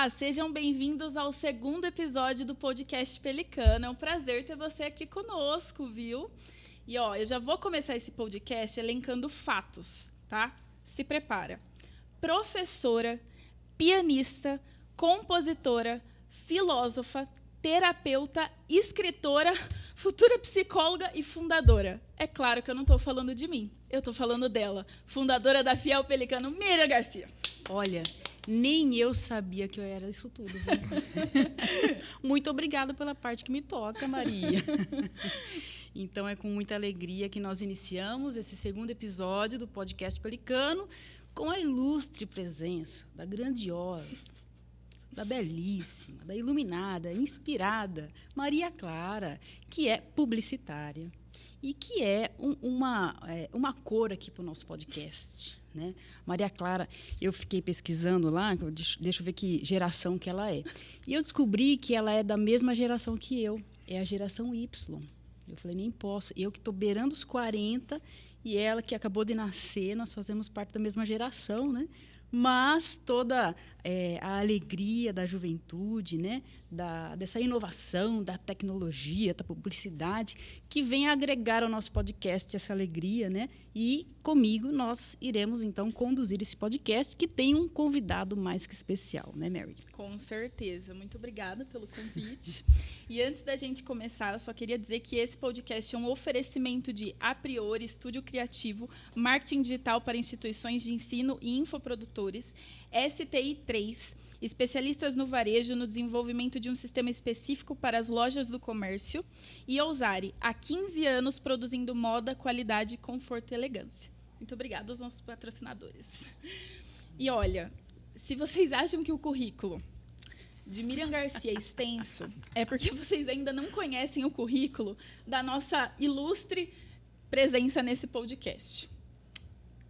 Olá, sejam bem-vindos ao segundo episódio do podcast Pelicano. É um prazer ter você aqui conosco, viu? E eu já vou começar esse podcast elencando fatos, tá? Se prepara. Professora, pianista, compositora, filósofa, terapeuta, escritora, futura psicóloga e fundadora. É claro que eu não estou falando de mim, eu estou falando dela, fundadora da Fiel Pelicano, Miriam Garcia. Olha, nem eu sabia que eu era isso tudo. Muito obrigada pela parte que me toca, Maria. Então, é com muita alegria que nós iniciamos esse segundo episódio do podcast Pelicano com a ilustre presença da grandiosa, da belíssima, da iluminada, inspirada Maria Clara, que é publicitária e que é uma cor aqui para o nosso podcast. Né? Maria Clara, eu fiquei pesquisando lá, deixa eu ver que geração que ela é. E eu descobri que ela é da mesma geração que eu, é a geração Y. Eu falei, nem posso. Eu que estou beirando os 40 e ela que acabou de nascer, nós fazemos parte da mesma geração, né? Mas toda a alegria da juventude, né? Dessa inovação, da tecnologia, da publicidade, que vem agregar ao nosso podcast essa alegria, né? E comigo nós iremos, então, conduzir esse podcast, que tem um convidado mais que especial, né, Mary? Com certeza. Muito obrigada pelo convite. E antes da gente começar, eu só queria dizer que esse podcast é um oferecimento de A Priori, Estúdio Criativo, Marketing Digital para Instituições de Ensino e Infoprodutores, STI 3, especialistas no varejo no desenvolvimento de um sistema específico para as lojas do comércio, e Ousare, há 15 anos produzindo moda, qualidade, conforto e elegância. Muito obrigada aos nossos patrocinadores. E olha, se vocês acham que o currículo de Miriam Garcia é extenso, é porque vocês ainda não conhecem o currículo da nossa ilustre presença nesse podcast.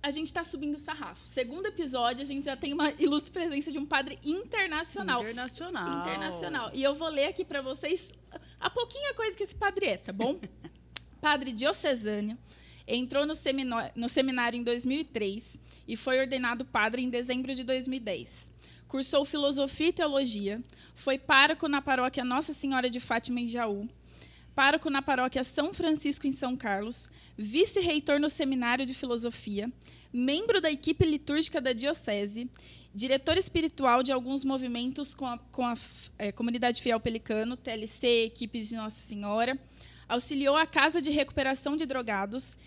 A gente está subindo o sarrafo. Segundo episódio, a gente já tem uma ilustre presença de um padre internacional. Internacional. E eu vou ler aqui para vocês a pouquinha coisa que esse padre é, tá bom? Padre diocesano, entrou no seminário em 2003 e foi ordenado padre em dezembro de 2010. Cursou filosofia e teologia, foi pároco na paróquia Nossa Senhora de Fátima, em Jaú, pároco na paróquia São Francisco, em São Carlos, vice-reitor no seminário de filosofia, membro da equipe litúrgica da diocese, diretor espiritual de alguns movimentos com a Comunidade Fiel Pelicano, TLC, equipes de Nossa Senhora, auxiliou a Casa de Recuperação de Drogados,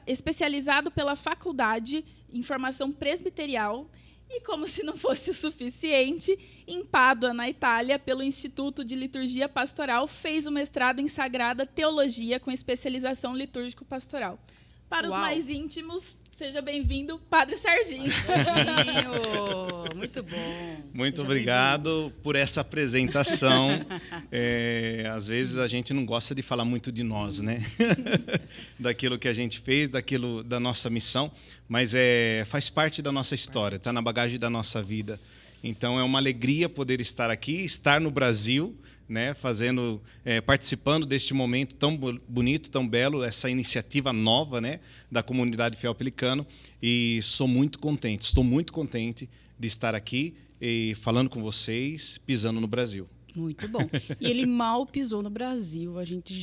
especializado pela Faculdade em Formação Presbiterial, e, como se não fosse o suficiente, em Pádua, na Itália, pelo Instituto de Liturgia Pastoral, fez o mestrado em Sagrada Teologia com especialização litúrgico-pastoral. Para os mais íntimos, seja bem-vindo, Padre Serginho. Muito bom. Muito obrigado por essa apresentação. Às vezes a gente não gosta de falar muito de nós, né? Daquilo que a gente fez, da nossa missão, mas faz parte da nossa história, está na bagagem da nossa vida. Então é uma alegria poder estar aqui, estar no Brasil, né, participando deste momento tão bonito, tão belo, essa iniciativa nova, né, da Comunidade Fiel Pelicano, e estou muito contente de estar aqui e falando com vocês, pisando no Brasil. Muito bom. E ele mal pisou no Brasil, a gente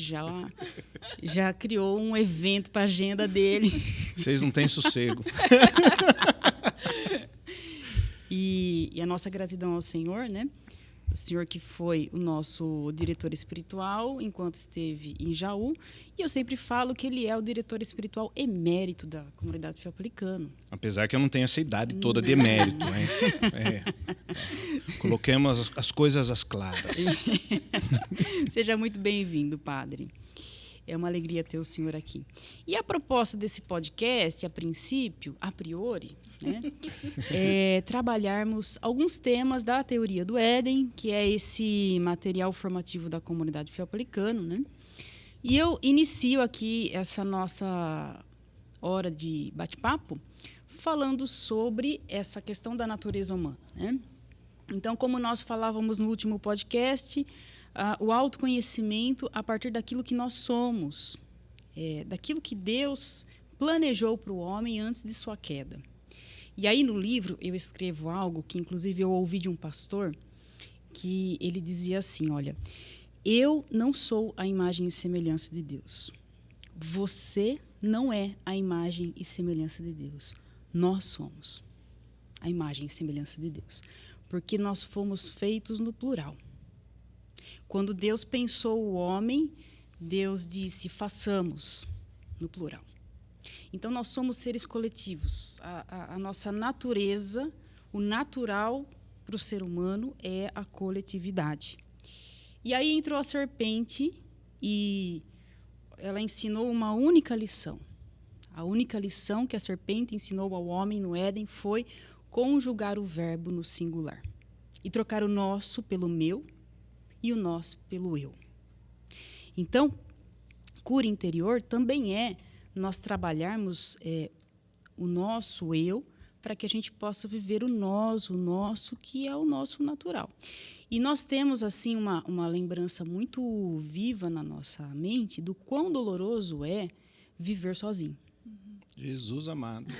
já criou um evento para a agenda dele. Vocês não têm sossego. E a nossa gratidão ao Senhor, né? O senhor que foi o nosso diretor espiritual enquanto esteve em Jaú. E eu sempre falo que ele é o diretor espiritual emérito da Comunidade Fiel Pelicano. Apesar que eu não tenho essa idade toda de emérito, né? Coloquemos as coisas às claras. Seja muito bem-vindo, padre. É uma alegria ter o senhor aqui. E a proposta desse podcast, a priori, né, é trabalharmos alguns temas da teoria do Éden, que é esse material formativo da Comunidade Fiel Pelicano, né? E eu inicio aqui essa nossa hora de bate-papo falando sobre essa questão da natureza humana, né? Então, como nós falávamos no último podcast, o autoconhecimento a partir daquilo que nós somos, daquilo que Deus planejou para o homem antes de sua queda. E aí, no livro, eu escrevo algo que, inclusive, eu ouvi de um pastor, que ele dizia assim, olha, eu não sou a imagem e semelhança de Deus. Você não é a imagem e semelhança de Deus. Nós somos a imagem e semelhança de Deus. Porque nós fomos feitos no plural. Quando Deus pensou o homem, Deus disse, façamos, no plural. Então, nós somos seres coletivos. A nossa natureza, o natural para o ser humano é a coletividade. E aí entrou a serpente e ela ensinou uma única lição. A única lição que a serpente ensinou ao homem no Éden foi conjugar o verbo no singular. E trocar o nosso pelo meu e o nosso pelo eu. Então, cura interior também é nós trabalharmos o nosso eu para que a gente possa viver o nosso, que é o nosso natural. E nós temos, assim, uma lembrança muito viva na nossa mente do quão doloroso é viver sozinho. Jesus amado.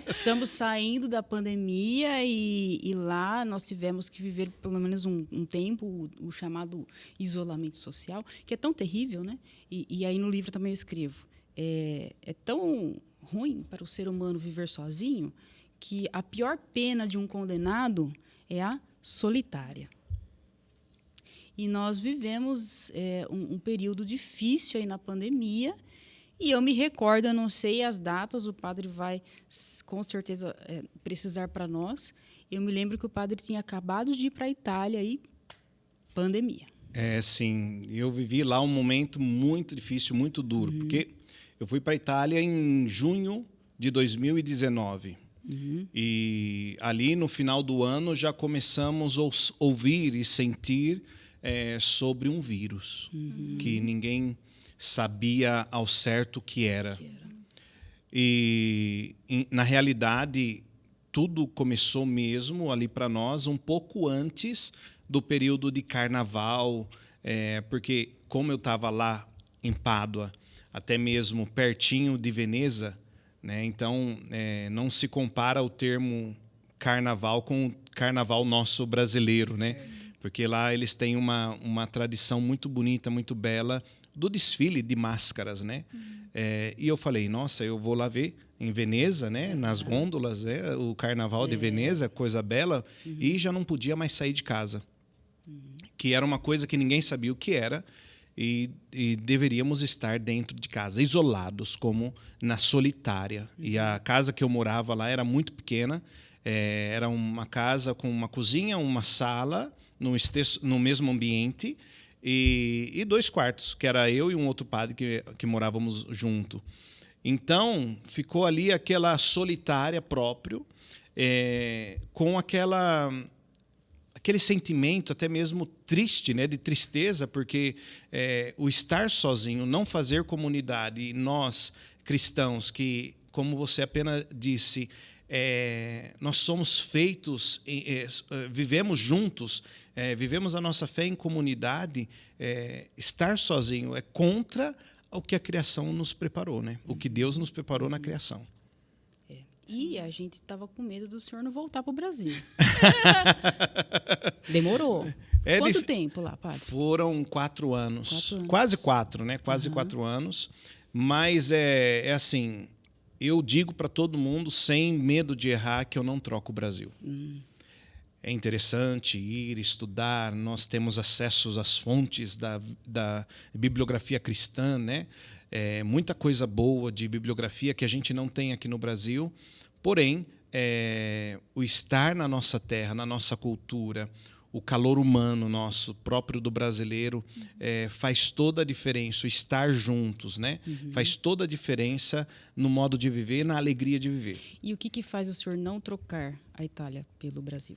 Estamos saindo da pandemia e lá nós tivemos que viver pelo menos um tempo o chamado isolamento social, que é tão terrível, né? E aí no livro também eu escrevo. É tão ruim para o ser humano viver sozinho que a pior pena de um condenado é a solitária. E nós vivemos um período difícil aí na pandemia. E eu me recordo, eu não sei as datas, o padre vai com certeza precisar para nós. Eu me lembro que o padre tinha acabado de ir para a Itália e pandemia. Sim, eu vivi lá um momento muito difícil, muito duro, porque eu fui para a Itália em junho de 2019. E ali no final do ano já começamos a ouvir e sentir sobre um vírus que ninguém sabia ao certo o que era. E, na realidade, tudo começou mesmo ali para nós um pouco antes do período de carnaval, porque como eu estava lá em Pádua, até mesmo pertinho de Veneza, né, então não se compara o termo carnaval com o carnaval nosso brasileiro, né? Porque lá eles têm uma tradição muito bonita, muito bela, do desfile de máscaras, né? E eu falei, nossa, eu vou lá ver em Veneza, né? Nas gôndolas, o Carnaval de Veneza, coisa bela, e já não podia mais sair de casa. Que era uma coisa que ninguém sabia o que era, e deveríamos estar dentro de casa, isolados, como na solitária. E a casa que eu morava lá era muito pequena, era uma casa com uma cozinha, uma sala, no mesmo ambiente, e 2 quartos, que era eu e um outro padre que morávamos junto. Então, ficou ali aquela solitária próprio, com aquele sentimento até mesmo triste, né, de tristeza, porque o estar sozinho, não fazer comunidade, e nós, cristãos, que, como você apenas disse, nós somos feitos, vivemos juntos, vivemos a nossa fé em comunidade, estar sozinho é contra o que a criação nos preparou, né? O que Deus nos preparou na criação. E a gente estava com medo do senhor não voltar para o Brasil. Demorou. Quanto tempo lá, padre? Foram 4 anos. 4 anos. Quase 4, né? Quase 4 anos. Mas é assim, eu digo para todo mundo, sem medo de errar, que eu não troco o Brasil. É interessante ir estudar, nós temos acesso às fontes da bibliografia cristã, né? Muita coisa boa de bibliografia que a gente não tem aqui no Brasil, porém, o estar na nossa terra, na nossa cultura, o calor humano nosso, próprio do brasileiro, faz toda a diferença, o estar juntos, né? Faz toda a diferença no modo de viver, na alegria de viver. E o que faz o senhor não trocar a Itália pelo Brasil?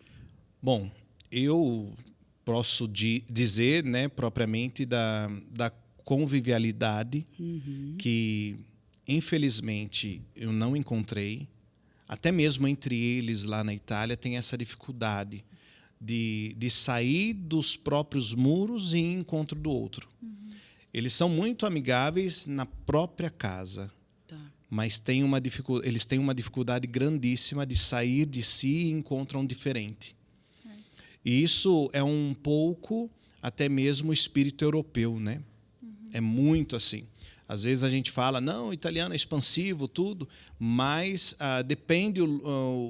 Bom, eu posso dizer, né, propriamente da convivialidade que, infelizmente, eu não encontrei. Até mesmo entre eles lá na Itália tem essa dificuldade de sair dos próprios muros e ir em encontro do outro. Eles são muito amigáveis na própria casa. mas eles têm uma dificuldade grandíssima de sair de si e encontram um diferente. Certo. E isso é um pouco até mesmo o espírito europeu, né? É muito assim. Às vezes a gente fala, não, o italiano é expansivo, tudo, mas depende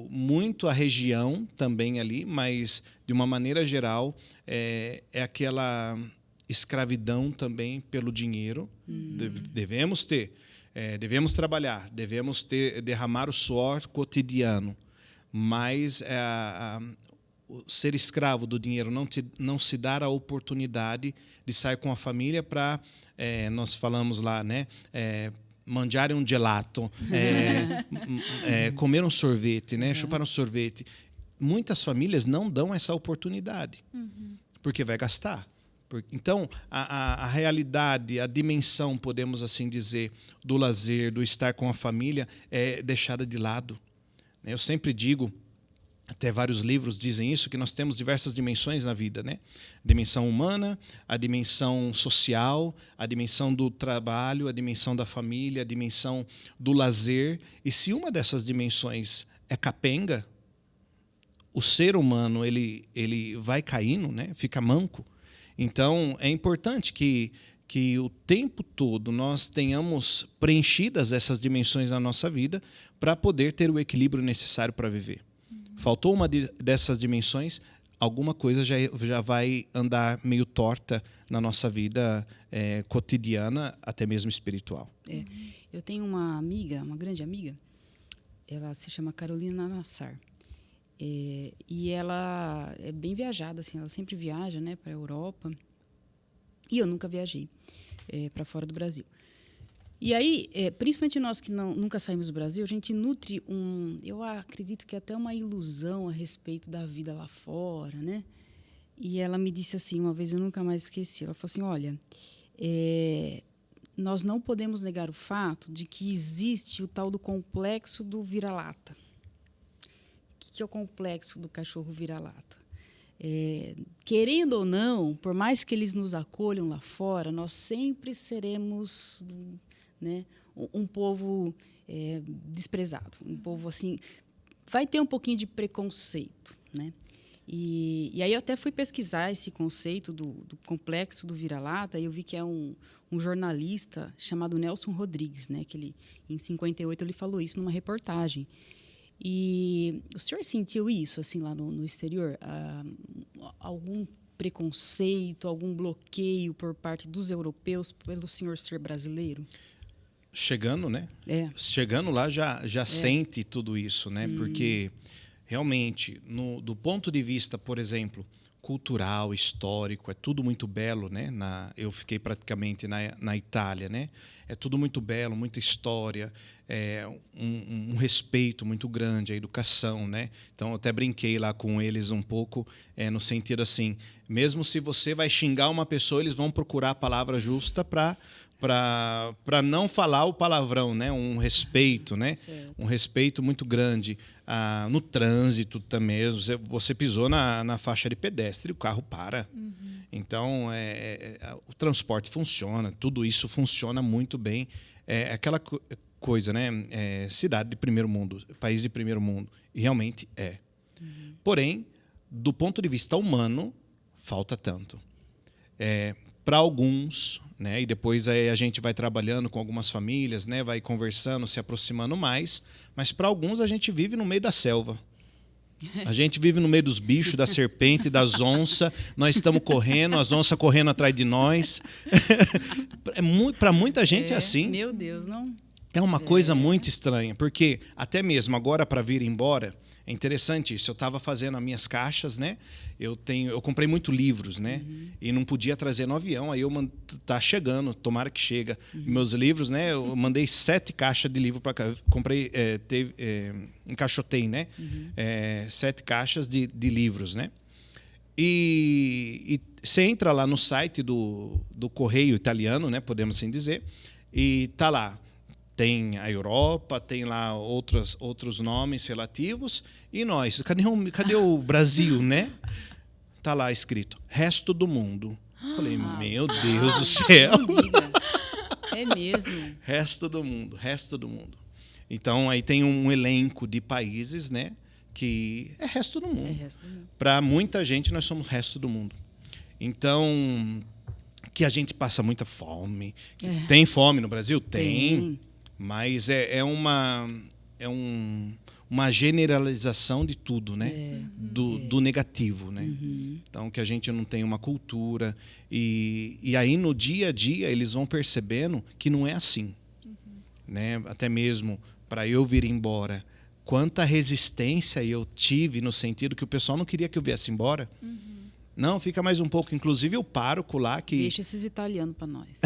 muito a região também ali, mas de uma maneira geral é aquela escravidão também pelo dinheiro. Devemos ter, devemos trabalhar, devemos derramar o suor cotidiano, mas o ser escravo do dinheiro não se dar a oportunidade de sair com a família para nós falamos lá, né? Mangiare um gelato, comer um sorvete, né? Chupar um sorvete. Muitas famílias não dão essa oportunidade, porque vai gastar. Então, a realidade, a dimensão, podemos assim dizer, do lazer, do estar com a família, é deixada de lado. Eu sempre digo, até vários livros dizem isso, que nós temos diversas dimensões na vida, né? A dimensão humana, a dimensão social, a dimensão do trabalho, a dimensão da família, a dimensão do lazer. E se uma dessas dimensões é capenga, o ser humano ele vai caindo, né? Fica manco. Então, é importante que o tempo todo nós tenhamos preenchidas essas dimensões na nossa vida para poder ter o equilíbrio necessário para viver. Faltou uma dessas dimensões, alguma coisa já vai andar meio torta na nossa vida cotidiana, até mesmo espiritual. Eu tenho uma amiga, uma grande amiga, ela se chama Carolina Nassar. E ela é bem viajada, assim, ela sempre viaja, né, para a Europa. E eu nunca viajei para fora do Brasil. E aí, principalmente nós que nunca saímos do Brasil, a gente nutre eu acredito que até uma ilusão a respeito da vida lá fora, né? E ela me disse assim, uma vez, eu nunca mais esqueci, ela falou assim, olha, nós não podemos negar o fato de que existe o tal do complexo do vira-lata. O que é o complexo do cachorro vira-lata? Querendo ou não, por mais que eles nos acolham lá fora, nós sempre seremos, né, um povo desprezado, um povo assim, vai ter um pouquinho de preconceito, né? E aí eu até fui pesquisar esse conceito do complexo do vira-lata, e eu vi que é um jornalista chamado Nelson Rodrigues, né, que ele, em 58 ele falou isso numa reportagem. E o senhor sentiu isso assim lá no exterior? Algum preconceito, algum bloqueio por parte dos europeus pelo senhor ser brasileiro? Chegando, né? Chegando lá já sente tudo isso, né? Porque realmente, do ponto de vista, por exemplo, cultural, histórico, é tudo muito belo, né? Eu fiquei praticamente na Itália, né? É tudo muito belo, muita história, um respeito muito grande, a educação, né? Então, eu até brinquei lá com eles um pouco, no sentido assim, mesmo se você vai xingar uma pessoa, eles vão procurar a palavra justa para não falar o palavrão, né? Um respeito, né? Certo. Um respeito muito grande. No trânsito também, você pisou na faixa de pedestre, o carro para. Então, o transporte funciona, tudo isso funciona muito bem. É aquela coisa, né? Cidade de primeiro mundo, país de primeiro mundo. E realmente é. Porém, do ponto de vista humano, falta tanto. Para alguns, né? E depois a gente vai trabalhando com algumas famílias, né? Vai conversando, se aproximando mais. Mas para alguns a gente vive no meio da selva. A gente vive no meio dos bichos, da serpente, das onças. Nós estamos correndo, as onças correndo atrás de nós. Para muita gente é assim. Meu Deus, não? É uma coisa muito estranha, porque até mesmo agora para vir embora, é interessante isso. Eu estava fazendo as minhas caixas, né? Eu comprei muito livros, né? E não podia trazer no avião. Aí tá chegando, tomara que chega. Meus livros, né? Eu mandei 7 caixas de livro para cá. Comprei, encaixotei, né? 7 caixas de livros, né? E você entra lá no site do correio italiano, né? Podemos assim dizer, e tá lá. Tem a Europa, tem lá outros nomes relativos. E nós? Cadê o Brasil, né? Tá lá escrito, resto do mundo. Falei, meu Deus do céu. Não diga. É mesmo. Resto do mundo, resto do mundo. Então, aí tem um elenco de países, né, que é resto do mundo. É resto do mundo. Para muita gente, nós somos o resto do mundo. Então, que a gente passa muita fome. Tem fome no Brasil? Tem. Mas uma generalização de tudo, né? Do negativo, né? Então, que a gente não tem uma cultura. E aí, no dia a dia, eles vão percebendo que não é assim. Né? Até mesmo para eu vir embora, quanta resistência eu tive no sentido que o pessoal não queria que eu viesse embora. Não, fica mais um pouco. Inclusive o pároco lá que... Deixa esses italianos para nós.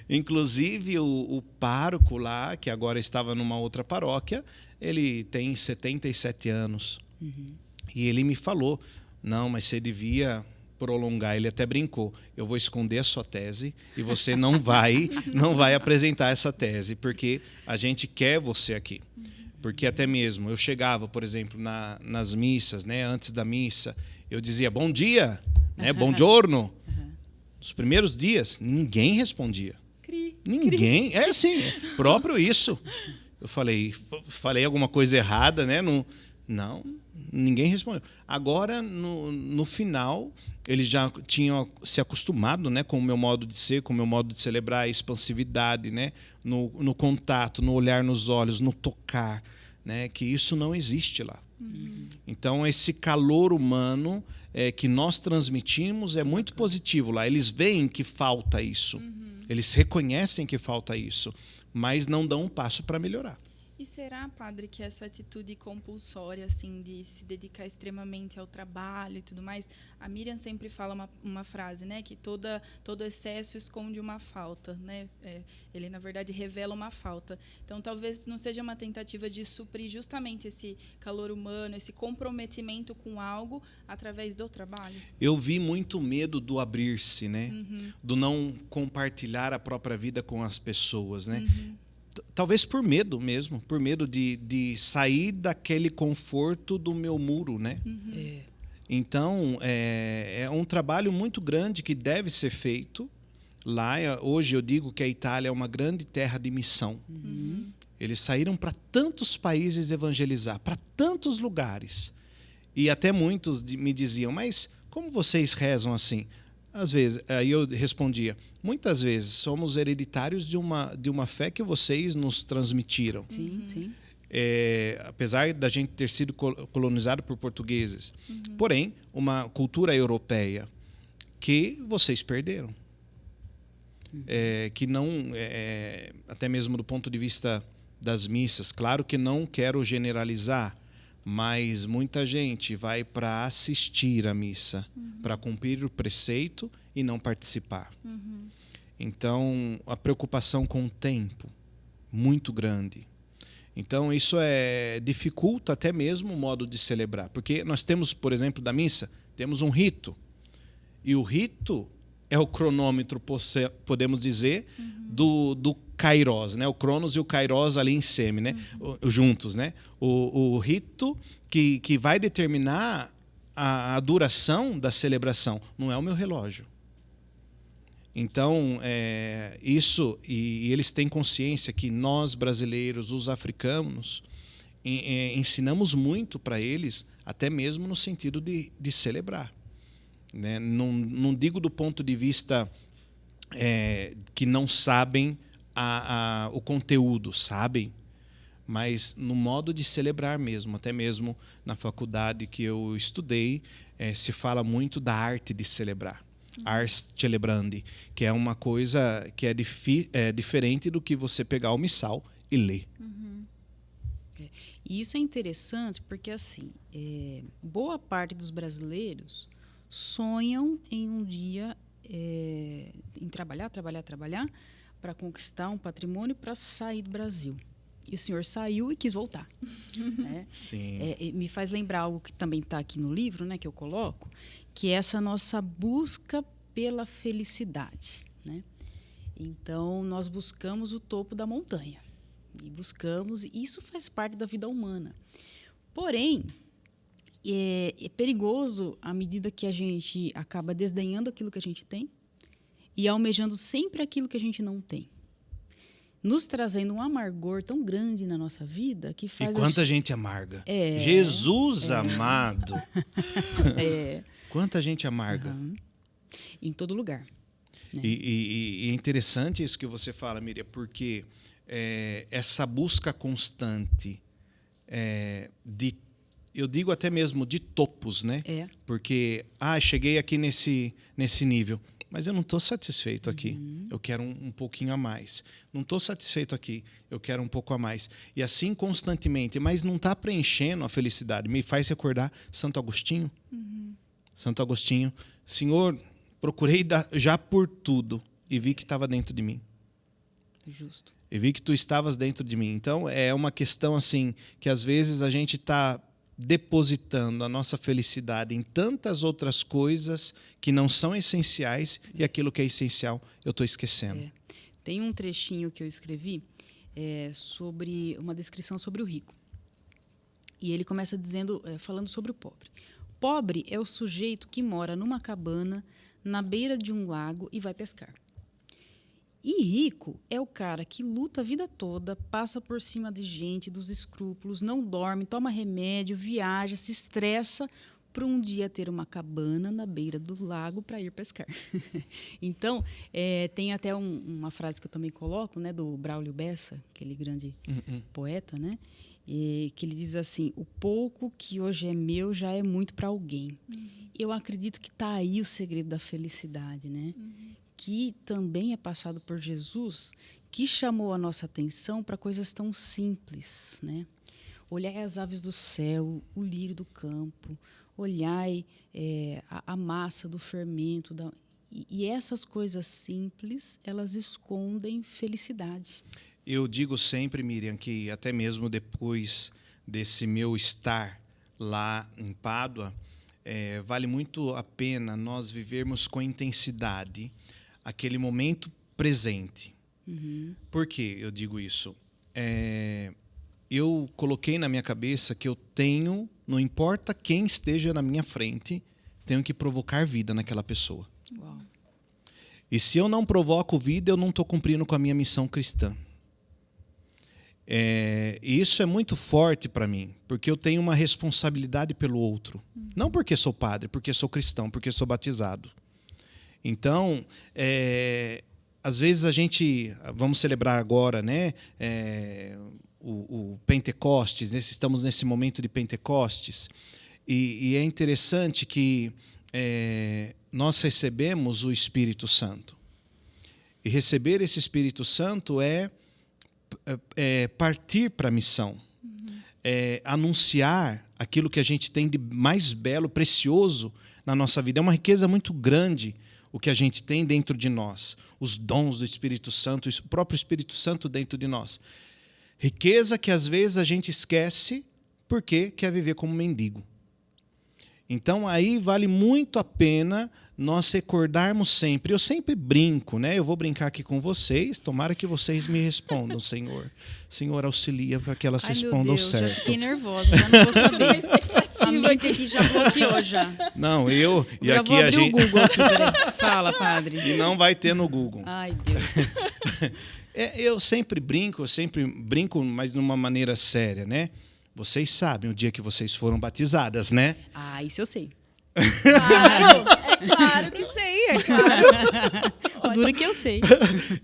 Inclusive o pároco lá, que agora estava numa outra paróquia, ele tem 77 anos. E ele me falou, não, mas você devia prolongar. Ele até brincou, eu vou esconder a sua tese e você não vai apresentar essa tese, porque a gente quer você aqui. Porque até mesmo eu chegava, por exemplo, nas missas, né, antes da missa, eu dizia bom dia, né, bom giorno. Nos primeiros dias, ninguém respondia. Ninguém. É assim, próprio isso. Eu falei alguma coisa errada, né? Não, ninguém respondeu. Agora, no final, eles já tinham se acostumado, né, com o meu modo de ser, com o meu modo de celebrar, a expansividade, né, no contato, no olhar nos olhos, no tocar, né, que isso não existe lá. Então, esse calor humano que nós transmitimos é muito positivo lá. Eles veem que falta isso. Eles reconhecem que falta isso, mas não dão um passo para melhorar. E será, padre, que essa atitude compulsória, assim, de se dedicar extremamente ao trabalho e tudo mais, a Miriam sempre fala uma frase, né, que todo excesso esconde uma falta, né? Ele, na verdade, revela uma falta. Então, talvez não seja uma tentativa de suprir justamente esse calor humano, esse comprometimento com algo através do trabalho. Eu vi muito medo do abrir-se, né? Do não compartilhar a própria vida com as pessoas, né? Talvez por medo mesmo, por medo de sair daquele conforto do meu muro, né? Então, é um trabalho muito grande que deve ser feito. Lá, hoje eu digo que a Itália é uma grande terra de missão. Eles saíram para tantos países evangelizar, para tantos lugares. E até muitos me diziam, mas como vocês rezam assim? Às vezes, aí eu respondia, muitas vezes somos hereditários de uma fé que vocês nos transmitiram. Sim. Apesar da gente ter sido colonizado por portugueses. Porém, uma cultura europeia que vocês perderam. Que não, até mesmo do ponto de vista das missas, claro que não quero generalizar, mas muita gente vai para assistir à missa, para cumprir o preceito e não participar. Então, a preocupação com o tempo, muito grande. Então, isso dificulta até mesmo o modo de celebrar. Porque nós temos, por exemplo, da missa, temos um rito. E o rito é o cronômetro, podemos dizer, do Kairos, né? O Cronos e o Kairos ali em semi, né? Juntos, né? O rito que vai determinar a duração da celebração não é o meu relógio. Então, isso, e eles têm consciência que nós, brasileiros, os africanos, ensinamos muito para eles, até mesmo no sentido de celebrar. Né? Não digo do ponto de vista que não sabem o conteúdo, sabem, mas no modo de celebrar mesmo. Até mesmo na faculdade que eu estudei, se fala muito da arte de celebrar. Ars celebrandi, que é uma coisa que é diferente do que você pegar o missal e ler. E isso é interessante porque, assim, boa parte dos brasileiros sonham em um dia em trabalhar para conquistar um patrimônio para sair do Brasil. E o senhor saiu e quis voltar. Né? Sim. Me faz lembrar algo que também está aqui no livro, né, que eu coloco, que é essa nossa busca pela felicidade. Né? Então, nós buscamos o topo da montanha. E isso faz parte da vida humana. Porém, é perigoso à medida que a gente acaba desdenhando aquilo que a gente tem e almejando sempre aquilo que a gente não tem. nos trazendo um amargor tão grande na nossa vida que faz... E quanta gente amarga. Jesus amado. Quanta gente amarga. Em todo lugar. Né? E é interessante isso que você fala, Miriam, porque essa busca constante eu digo até mesmo de topos, né? Porque, cheguei aqui nesse nível, mas eu não estou satisfeito aqui. Eu quero um pouquinho a mais. Não estou satisfeito aqui, eu quero um pouco a mais. E assim constantemente, mas não está preenchendo a felicidade. Me faz recordar Santo Agostinho. Santo Agostinho, Senhor, procurei já por tudo e vi que estava dentro de mim. Justo. E vi que tu estavas dentro de mim. Então, é uma questão assim, que às vezes a gente está depositando a nossa felicidade em tantas outras coisas que não são essenciais e aquilo que é essencial eu estou esquecendo. Tem um trechinho que eu escrevi sobre uma descrição sobre o rico. E ele começa falando sobre o pobre. Pobre é o sujeito que mora numa cabana na beira de um lago e vai pescar. E rico é o cara que luta a vida toda, passa por cima de gente, dos escrúpulos, não dorme, toma remédio, viaja, se estressa para um dia ter uma cabana na beira do lago para ir pescar. Então, tem até uma frase que eu também coloco, né, do Braulio Bessa, aquele grande poeta, né, que ele diz assim: o pouco que hoje é meu já é muito para alguém. Eu acredito que está aí o segredo da felicidade, né? Que também é passado por Jesus, que chamou a nossa atenção para coisas tão simples, né? Olhai as aves do céu, o lírio do campo, olhai a massa do fermento. E essas coisas simples, elas escondem felicidade. Eu digo sempre, Miriam, que até mesmo depois desse meu estar lá em Pádua, vale muito a pena nós vivermos com intensidade aquele momento presente. Por que eu digo isso? Eu coloquei na minha cabeça que eu tenho, não importa quem esteja na minha frente, tenho que provocar vida naquela pessoa. Uau. E se eu não provoco vida, eu não estou cumprindo com a minha missão cristã. E isso é muito forte para mim, porque eu tenho uma responsabilidade pelo outro. Não porque sou padre, porque sou cristão, porque sou batizado. Então, às vezes vamos celebrar agora, né, o Pentecostes, estamos nesse momento de Pentecostes, e é interessante que nós recebemos o Espírito Santo. E receber esse Espírito Santo é partir para a missão, anunciar aquilo que a gente tem de mais belo, precioso na nossa vida. É uma riqueza muito grande o que a gente tem dentro de nós, os dons do Espírito Santo, o próprio Espírito Santo dentro de nós. Riqueza que às vezes a gente esquece porque quer viver como mendigo. Então aí vale muito a pena nós recordarmos sempre. Eu sempre brinco, né? Eu vou brincar aqui com vocês, tomara que vocês me respondam, Senhor. Senhor, auxilia para que elas respondam certo. Já fiquei nervosa, já não vou saber. A mente aqui já bloqueou já. Não, eu e já aqui vou abrir a gente. O Google aqui, peraí. Fala, padre. E não vai ter no Google. Ai, Deus. Eu sempre brinco, mas de uma maneira séria, né? Vocês sabem o dia que vocês foram batizadas, né? Ah, isso eu sei. Claro, é claro que sei, é claro. O duro que eu sei.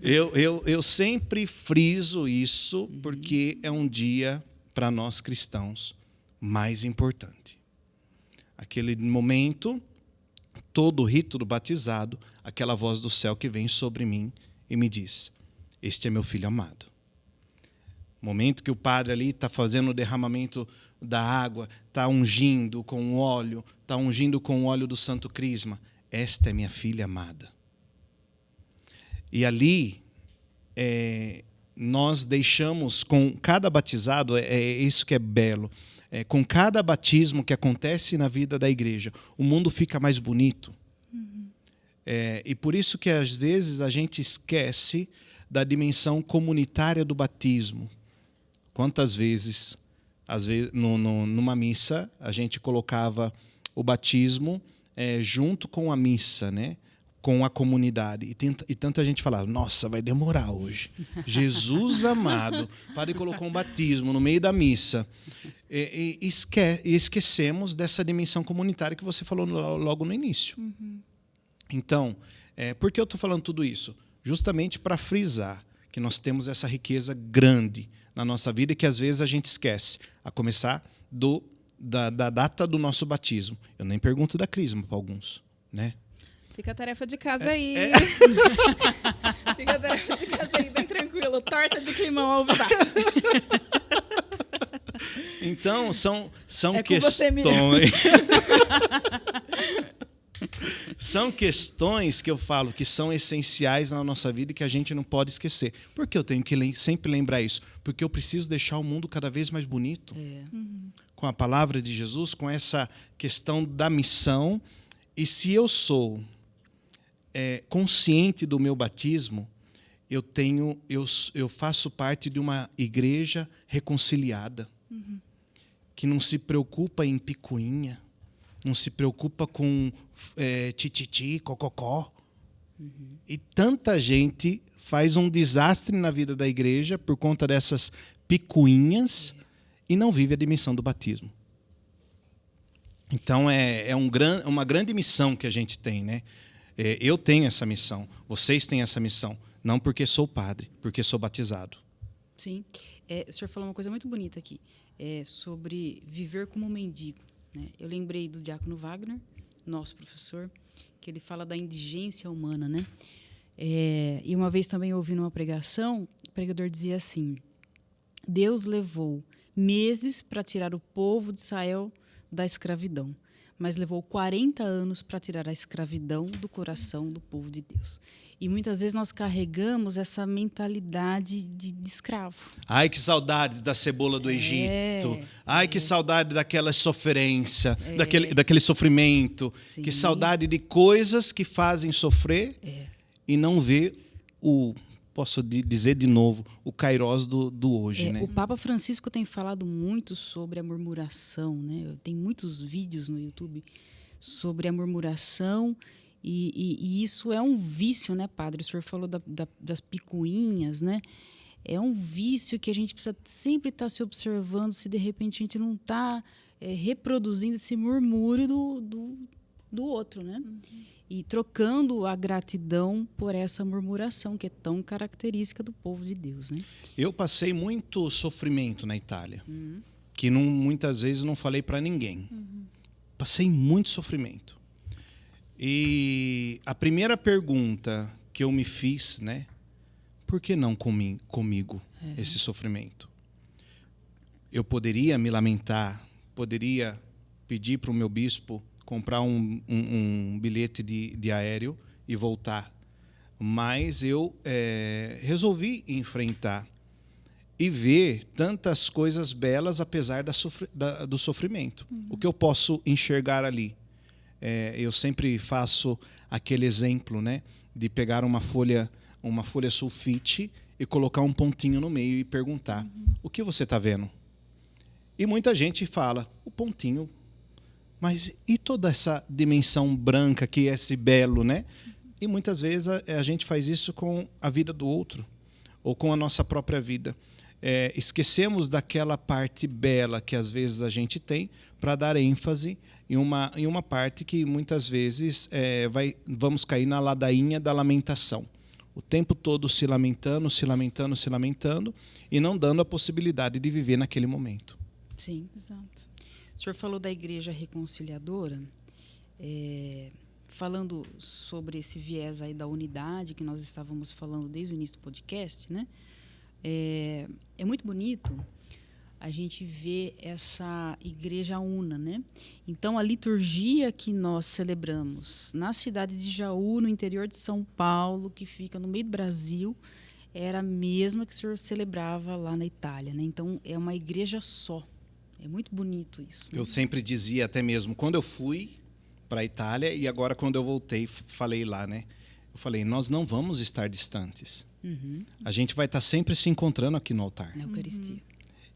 Eu sempre friso isso porque é um dia, para nós cristãos, mais importante. Aquele momento, todo o rito do batizado, aquela voz do céu que vem sobre mim e me diz: este é meu filho amado. Momento que o padre ali está fazendo o derramamento da água, está ungindo com o óleo, está ungindo com o óleo do Santo Crisma. Esta é minha filha amada. E ali, nós deixamos, com cada batizado, isso que é belo, com cada batismo que acontece na vida da igreja, o mundo fica mais bonito. E por isso que às vezes a gente esquece da dimensão comunitária do batismo. Quantas vezes, às vezes, numa missa, a gente colocava o batismo junto com a missa, né? com a comunidade. E tanta gente falava, nossa, vai demorar hoje. Jesus amado. O padre colocou um batismo no meio da missa. E esquecemos dessa dimensão comunitária que você falou logo no início. Então, por que eu estou falando tudo isso? Justamente para frisar que nós temos essa riqueza grande na nossa vida e que às vezes a gente esquece, a começar da data do nosso batismo. Eu nem pergunto da crisma para alguns, né? Fica a tarefa de casa aí. Fica a tarefa de casa aí, bem tranquilo. Torta de climão ao vivaço. Então, são questões. São questões que eu falo que são essenciais na nossa vida e que a gente não pode esquecer. Por que eu tenho que sempre lembrar isso? Porque eu preciso deixar o mundo cada vez mais bonito. Com a palavra de Jesus, com essa questão da missão. E se eu sou consciente do meu batismo, eu faço parte de uma igreja reconciliada, que não se preocupa em picuinha, não se preocupa com tititi, cococó. E tanta gente faz um desastre na vida da igreja por conta dessas picuinhas e não vive a dimensão do batismo. Então, uma grande missão que a gente tem, né? Eu tenho essa missão, vocês têm essa missão. Não porque sou padre, porque sou batizado. Sim. O senhor falou uma coisa muito bonita aqui, sobre viver como um mendigo, né? Eu lembrei do diácono Wagner, nosso professor, que ele fala da indigência humana, né? E uma vez também ouvi numa pregação, o pregador dizia assim: Deus levou meses para tirar o povo de Israel da escravidão, mas levou 40 anos para tirar a escravidão do coração do povo de Deus. E muitas vezes nós carregamos essa mentalidade de escravo. Ai, que saudades da cebola do Egito. Ai, que saudade daquela sofrência, daquele sofrimento. Sim. Que saudade de coisas que fazem sofrer e não ver posso dizer de novo, o kairós do hoje, né? O Papa Francisco tem falado muito sobre a murmuração, né? Tem muitos vídeos no YouTube sobre a murmuração e isso é um vício, né, padre? O senhor falou das picuinhas, né? É um vício que a gente precisa sempre estar se observando se de repente a gente não está reproduzindo esse murmúrio do outro, né? E trocando a gratidão por essa murmuração que é tão característica do povo de Deus, né? Eu passei muito sofrimento na Itália, que muitas vezes não falei para ninguém. Passei muito sofrimento. E a primeira pergunta que eu me fiz, né? Por que não comigo esse sofrimento? Eu poderia me lamentar, poderia pedir para o meu bispo comprar um bilhete de aéreo e voltar. Mas eu resolvi enfrentar e ver tantas coisas belas apesar do sofrimento. O que eu posso enxergar ali? Eu sempre faço aquele exemplo, né, de pegar uma folha sulfite e colocar um pontinho no meio e perguntar: o que você está vendo? E muita gente fala, o pontinho. Mas e toda essa dimensão branca que é esse belo, né? E muitas vezes a gente faz isso com a vida do outro ou com a nossa própria vida. Esquecemos daquela parte bela que às vezes a gente tem para dar ênfase em uma parte que muitas vezes vamos cair na ladainha da lamentação. O tempo todo se lamentando e não dando a possibilidade de viver naquele momento. Sim, exato. O senhor falou da igreja reconciliadora, falando sobre esse viés aí da unidade que nós estávamos falando desde o início do podcast, né? É muito bonito a gente ver essa igreja una, né? Então, a liturgia que nós celebramos na cidade de Jaú, no interior de São Paulo, que fica no meio do Brasil, era a mesma que o senhor celebrava lá na Itália, né? Então, é uma igreja só. É muito bonito isso, né? Eu sempre dizia, até mesmo, quando eu fui para a Itália e agora quando eu voltei, falei lá, né? Eu falei, nós não vamos estar distantes. A gente vai estar sempre se encontrando aqui no altar. Na Eucaristia.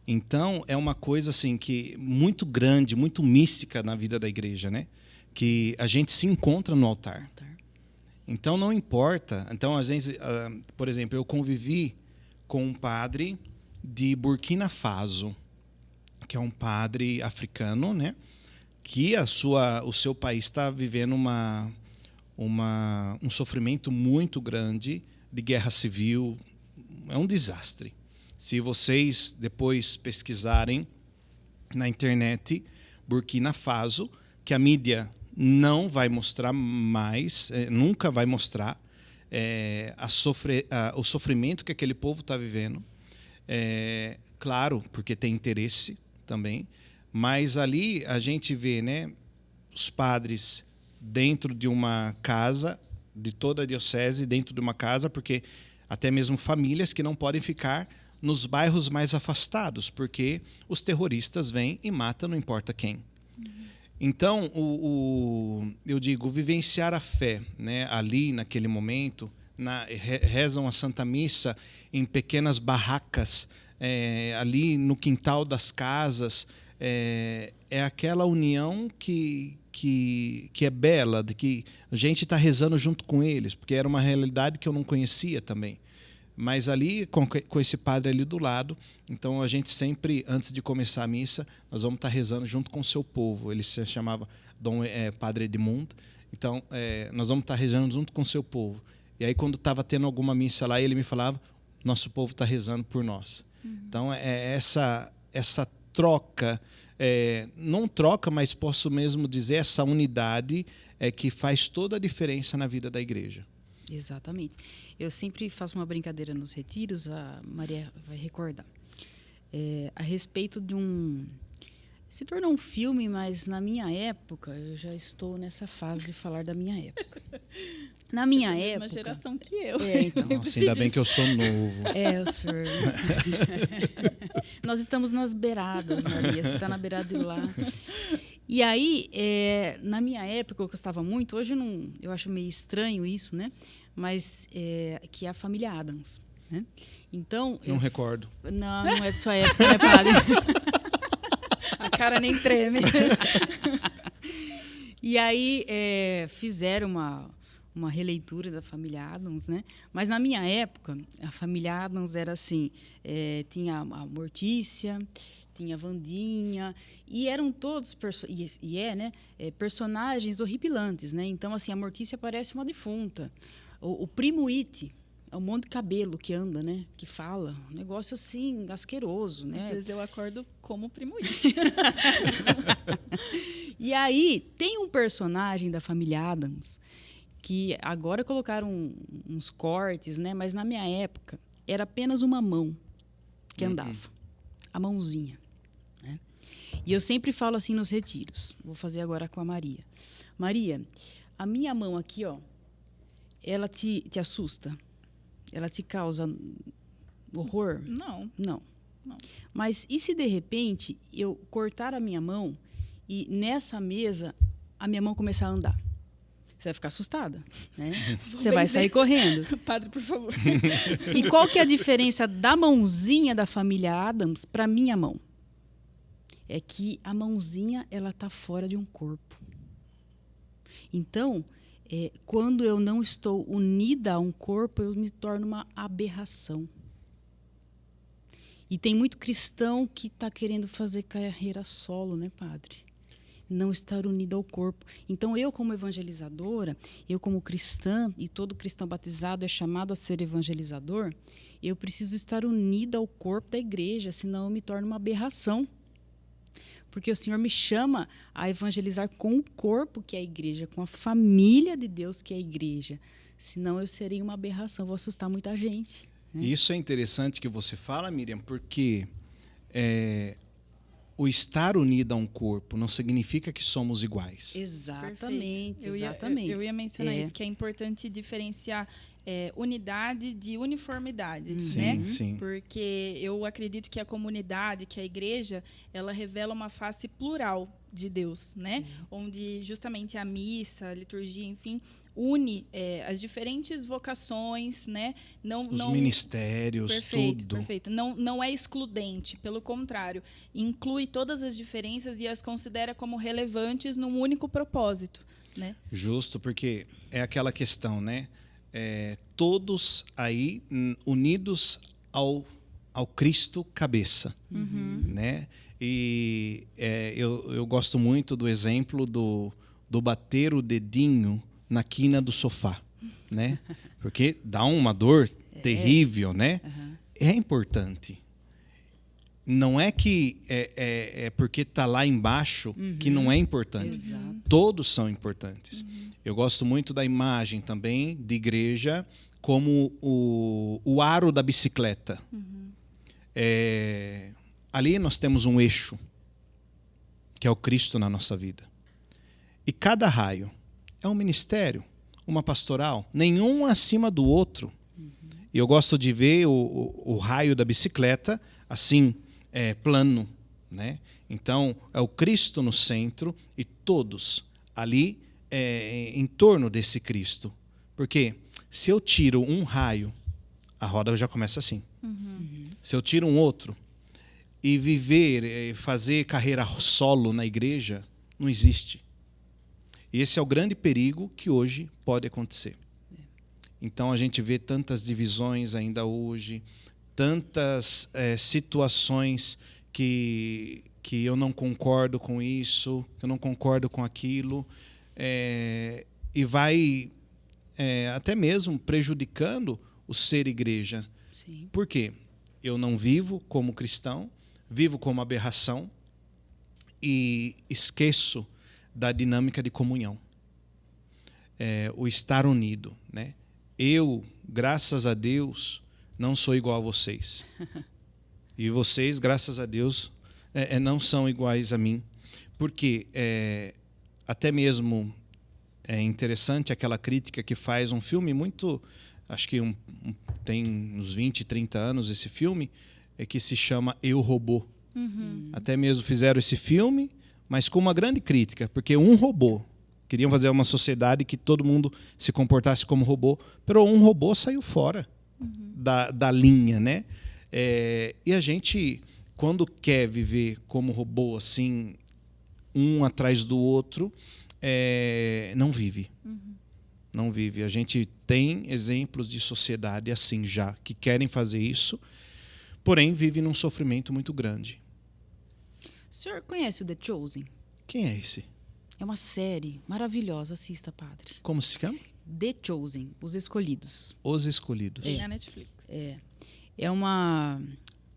Então, é uma coisa assim que muito grande, muito mística na vida da igreja, né? Que a gente se encontra no altar. Então, não importa. Então, às vezes, por exemplo, eu convivi com um padre de Burkina Faso, que é um padre africano, né? Que o seu país está vivendo um sofrimento muito grande de guerra civil. É um desastre. Se vocês depois pesquisarem na internet, Burkina Faso, que a mídia não vai mostrar mais, nunca vai mostrar o sofrimento que aquele povo está vivendo. Claro, porque tem interesse também, mas ali a gente vê, né, os padres dentro de uma casa, de toda a diocese, dentro de uma casa, porque até mesmo famílias que não podem ficar nos bairros mais afastados, porque os terroristas vêm e matam, não importa quem. Então, eu digo, vivenciar a fé, né, ali naquele momento, rezam a Santa Missa em pequenas barracas, ali no quintal das casas, é aquela união que é bela, de que a gente está rezando junto com eles, porque era uma realidade que eu não conhecia também. Mas ali, com esse padre ali do lado, então a gente sempre, antes de começar a missa, nós vamos estar rezando junto com o seu povo. Ele se chamava Padre Edmundo. Então, nós vamos estar rezando junto com o seu povo. E aí, quando estava tendo alguma missa lá, ele me falava, nosso povo está rezando por nós. Então, essa troca, não troca, mas posso mesmo dizer, essa unidade que faz toda a diferença na vida da igreja. Exatamente. Eu sempre faço uma brincadeira nos retiros, a Maria vai recordar, a respeito de se tornou um filme, mas na minha época, eu já estou nessa fase de falar da minha época. Na minha época... Mesma geração que eu. Então. Nossa, ainda bem que eu sou novo. O senhor... Nós estamos nas beiradas, Maria. Você está na beirada de lá. E aí, na minha época, eu gostava muito, hoje eu acho meio estranho isso, né? Mas que é a família Addams, né? Então... Não recordo. Não é de sua época, né, padre? A cara nem treme. E aí, fizeram uma releitura da família Addams, né? Mas na minha época, a família Addams era assim, tinha a Mortícia, tinha a Wandinha, e eram todos personagens horripilantes, né? Então, assim, a Mortícia parece uma defunta. O primo It é um monte de cabelo que anda, né? Que fala. Um negócio, assim, asqueroso, né? Às vezes eu acordo como o primo It. E aí, tem um personagem da família Addams que agora colocaram uns cortes, né? Mas na minha época, era apenas uma mão que andava. A mãozinha. Né? E eu sempre falo assim nos retiros. Vou fazer agora com a Maria. Maria, a minha mão aqui, ó, ela te assusta? Ela te causa horror? Não. Não. Mas e se, de repente, eu cortar a minha mão e, nessa mesa, a minha mão começar a andar? Você vai ficar assustada, né? Você vai sair correndo. Padre, por favor. E qual que é a diferença da mãozinha da família Addams para a minha mão? É que a mãozinha, ela está fora de um corpo. Então, quando eu não estou unida a um corpo, eu me torno uma aberração. E tem muito cristão que está querendo fazer carreira solo, né, padre? Não estar unida ao corpo. Então, eu como evangelizadora, eu como cristã, e todo cristão batizado é chamado a ser evangelizador, eu preciso estar unida ao corpo da igreja, senão eu me torno uma aberração. Porque o Senhor me chama a evangelizar com o corpo, que é a igreja, com a família de Deus, que é a igreja. Senão eu serei uma aberração, vou assustar muita gente. Né? Isso é interessante que você fala, Miriam, porque o estar unido a um corpo não significa que somos iguais. Exatamente, eu ia mencionar isso, que é importante diferenciar unidade de uniformidade, Sim, né? sim. Porque eu acredito que a comunidade, que a igreja, ela revela uma face plural de Deus, né? Onde justamente a missa, a liturgia, enfim, une as diferentes vocações, né? Os ministérios, tudo. Perfeito. Não é excludente, pelo contrário, inclui todas as diferenças e as considera como relevantes num único propósito, né? Justo, porque é aquela questão, né? Todos aí unidos ao Cristo cabeça, né? E eu gosto muito do exemplo do bater o dedinho na quina do sofá, né? Porque dá uma dor terrível, né? É importante. Não é que é porque está lá embaixo que não é importante. Exato. Todos são importantes. Eu gosto muito da imagem também de igreja como o aro da bicicleta. Ali nós temos um eixo, que é o Cristo na nossa vida. E cada raio é um ministério, uma pastoral, nenhum acima do outro. E eu gosto de ver o raio da bicicleta assim, plano, né? Então, é o Cristo no centro e todos ali em torno desse Cristo. Porque se eu tiro um raio, a roda já começa assim. Se eu tiro um outro e viver, fazer carreira solo na igreja, não existe. E esse é o grande perigo que hoje pode acontecer. Então, a gente vê tantas divisões ainda hoje, tantas situações que eu não concordo com isso, que eu não concordo com aquilo, e vai até mesmo prejudicando o ser igreja. Sim. Por quê? Eu não vivo como cristão, vivo como aberração e esqueço da dinâmica de comunhão. O estar unido, né? Eu, graças a Deus, não sou igual a vocês. E vocês, graças a Deus, não são iguais a mim. Porque até mesmo é interessante aquela crítica que faz um filme muito... Acho que tem uns 20, 30 anos esse filme, que se chama Eu, Robô. Até mesmo fizeram esse filme, mas com uma grande crítica, porque um robô... Queriam fazer uma sociedade que todo mundo se comportasse como robô, mas um robô saiu fora da linha, né? E a gente, quando quer viver como robô, assim, um atrás do outro, não vive. Não vive. A gente tem exemplos de sociedade assim já, que querem fazer isso, porém vive num sofrimento muito grande. O senhor conhece o The Chosen? Quem é esse? É uma série maravilhosa, assista, padre. Como se chama? The Chosen, Os Escolhidos. Os Escolhidos. Tem na Netflix. É uma...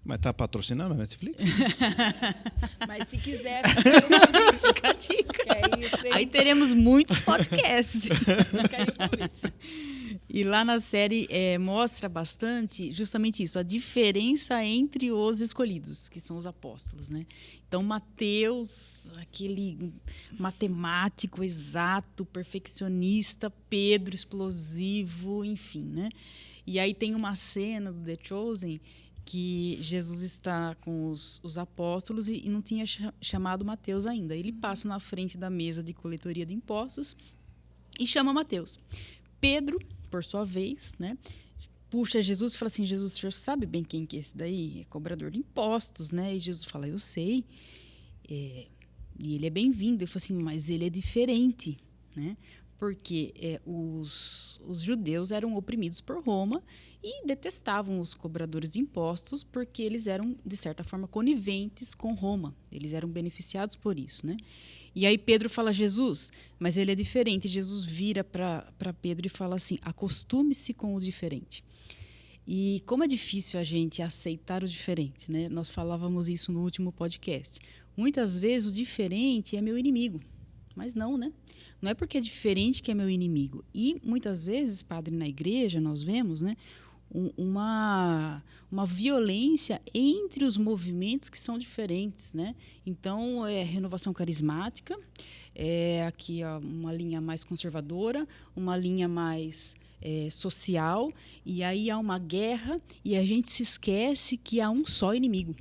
Mas está patrocinando a Netflix? Mas se quiser, Fica a dica. que é isso, hein? Aí teremos muitos podcasts. Fica aí o convite. E lá na série mostra bastante justamente isso, a diferença entre os escolhidos, que são os apóstolos, né? Então, Mateus, aquele matemático exato, perfeccionista, Pedro, explosivo, enfim, né? E aí tem uma cena do The Chosen que Jesus está com os apóstolos e não tinha chamado Mateus ainda. Ele passa na frente da mesa de coletoria de impostos e chama Mateus. Pedro, por sua vez, né, puxa Jesus e fala assim: Jesus, o senhor sabe bem quem que é esse daí? É cobrador de impostos, né? E Jesus fala: eu sei. E ele é bem-vindo. Ele fala assim: mas ele é diferente, né? Porque os judeus eram oprimidos por Roma e detestavam os cobradores de impostos porque eles eram, de certa forma, coniventes com Roma. Eles eram beneficiados por isso, né? E aí Pedro fala: Jesus, mas ele é diferente. Jesus vira para Pedro e fala assim: acostume-se com o diferente. E como é difícil a gente aceitar o diferente, né? Nós falávamos isso no último podcast. Muitas vezes o diferente é meu inimigo, mas não, né? Não é porque é diferente que é meu inimigo. E muitas vezes, padre, na igreja nós vemos, né, uma violência entre os movimentos que são diferentes, né? Então, renovação carismática, aqui uma linha mais conservadora, uma linha mais social, e aí há uma guerra e a gente se esquece que há um só inimigo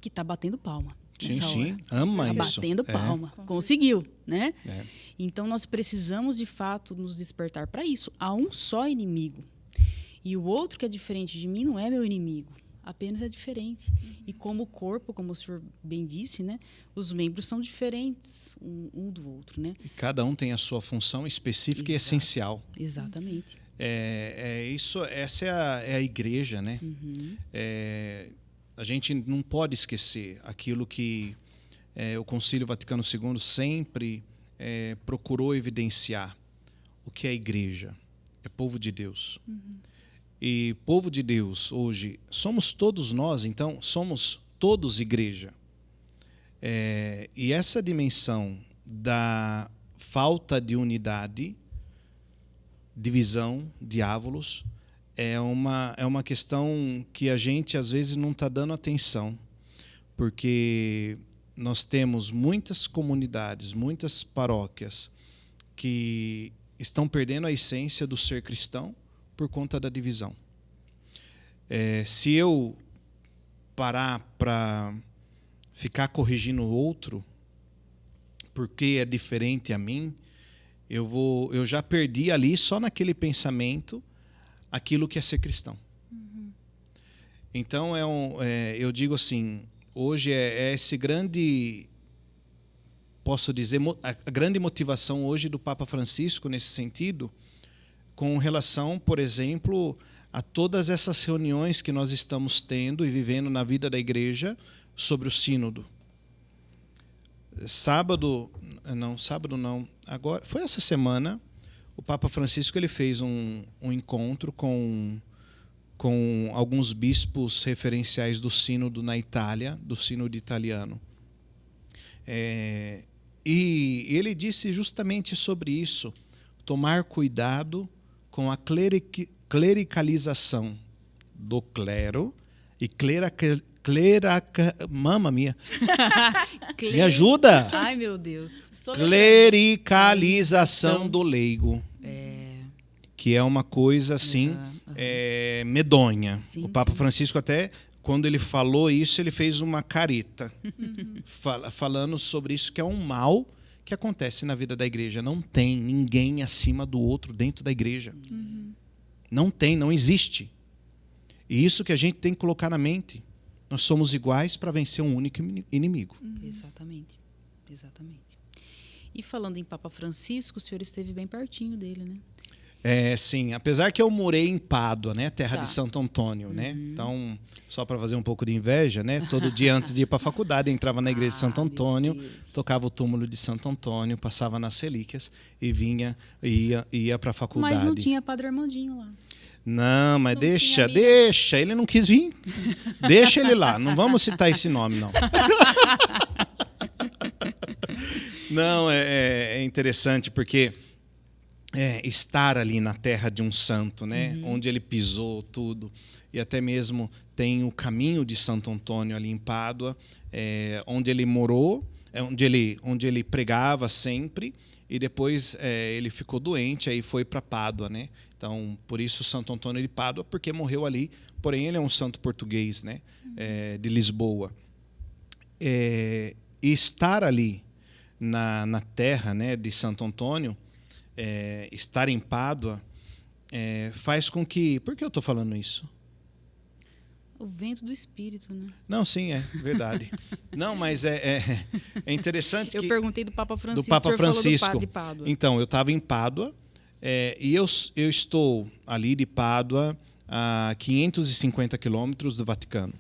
que está batendo palma. Sim, ama tá isso. Batendo palma. Conseguiu, né? É. Então, nós precisamos, de fato, nos despertar para isso. Há um só inimigo. E o outro que é diferente de mim não é meu inimigo. apenas é diferente. E como corpo, como o senhor bem disse, né, os membros são diferentes um do outro, né? E cada um tem a sua função específica e essencial. Exatamente. Essa é a igreja, né? A gente não pode esquecer aquilo que o Concílio Vaticano II sempre procurou evidenciar. O que é a igreja? É povo de Deus. E povo de Deus, hoje, somos todos nós, então, somos todos igreja. E essa dimensão da falta de unidade, divisão, diávolos, é uma questão que a gente, às vezes, não está dando atenção, porque nós temos muitas comunidades, muitas paróquias que estão perdendo a essência do ser cristão por conta da divisão. Se eu parar para ficar corrigindo o outro, porque é diferente a mim, eu já perdi ali, só naquele pensamento, aquilo que é ser cristão. Então, eu digo assim, hoje é esse grande, posso dizer, a grande motivação hoje do Papa Francisco nesse sentido, com relação, por exemplo, a todas essas reuniões que nós estamos tendo e vivendo na vida da igreja sobre o sínodo. Sábado não, agora foi essa semana, o Papa Francisco ele fez um encontro com alguns bispos referenciais do sínodo na Itália, do sínodo italiano. E ele disse justamente sobre isso, tomar cuidado com a clericalização do clero e mamma mia. Me ajuda? Ai, meu Deus. Clericalização do leigo. Que é uma coisa assim medonha. Sim, o Papa Francisco até, quando ele falou isso, ele fez uma careta falando sobre isso, que é um mal que acontece na vida da igreja. Não tem ninguém acima do outro dentro da igreja. Não tem, não existe. E isso que a gente tem que colocar na mente. Nós somos iguais para vencer um único inimigo. Exatamente. E falando em Papa Francisco, o senhor esteve bem pertinho dele, né? Sim. Apesar que eu morei em Pádua, né? Terra de Santo Antônio, né? Então, só para fazer um pouco de inveja, né? Todo dia antes de ir para a faculdade, eu entrava na igreja de Santo Antônio, tocava o túmulo de Santo Antônio, passava nas relíquias e ia para a faculdade. Mas não tinha Padre Armandinho lá. Não, mas deixa, ele não quis vir. Deixa ele lá, não vamos citar esse nome, não. Não, é interessante porque estar ali na terra de um santo, né? Onde ele pisou tudo, e até mesmo tem o caminho de Santo Antônio ali em Pádua, onde ele morou, onde ele pregava sempre, e depois ele ficou doente, aí foi para Pádua, né? Então, por isso Santo Antônio de Pádua, porque morreu ali, porém ele é um santo português, né? De Lisboa. E estar ali na terra, né, de Santo Antônio, estar em Pádua, faz com que... Por que eu estou falando isso? O vento do Espírito, né? Não, sim, é verdade. Não, mas é interessante eu perguntei do Papa Francisco. Do Papa Francisco. Falou do Pádua. Então, eu estava em Pádua, e eu estou ali de Pádua a 550 quilômetros do Vaticano.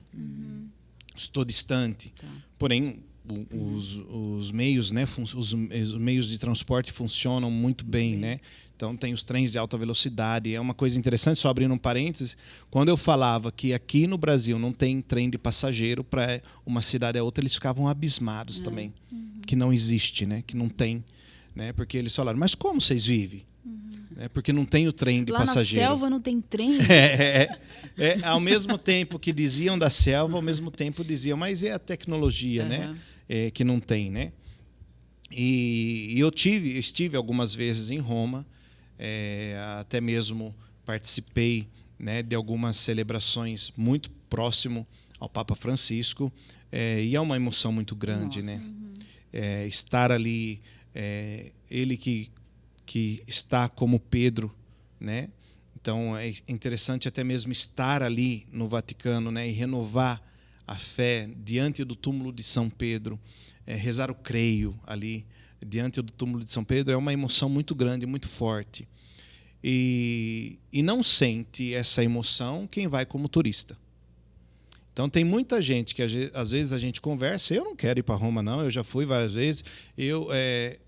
Estou distante. Tá. Porém, os meios, né, os meios de transporte funcionam muito bem, né? Então tem os trens de alta velocidade. É uma coisa interessante, só abrindo um parênteses, quando eu falava que aqui no Brasil não tem trem de passageiro para uma cidade a outra, eles ficavam abismados também, que não existe, né? Que não tem, né? Porque eles falaram, mas como vocês vivem? Porque não tem o trem de passageiro. Lá na selva não tem trem? Ao mesmo tempo que diziam da selva, ao mesmo tempo diziam, mas é a tecnologia, né? Que não tem, né? E eu estive algumas vezes em Roma, até mesmo participei, né, de algumas celebrações muito próximo ao Papa Francisco, e é uma emoção muito grande, né? Estar ali, ele que está como Pedro, né? Então, é interessante até mesmo estar ali no Vaticano, né, e renovar a fé diante do túmulo de São Pedro, rezar o creio ali diante do túmulo de São Pedro é uma emoção muito grande, muito forte. E não sente essa emoção quem vai como turista. Então, tem muita gente que às vezes a gente conversa, eu não quero ir para Roma, não, eu já fui várias vezes,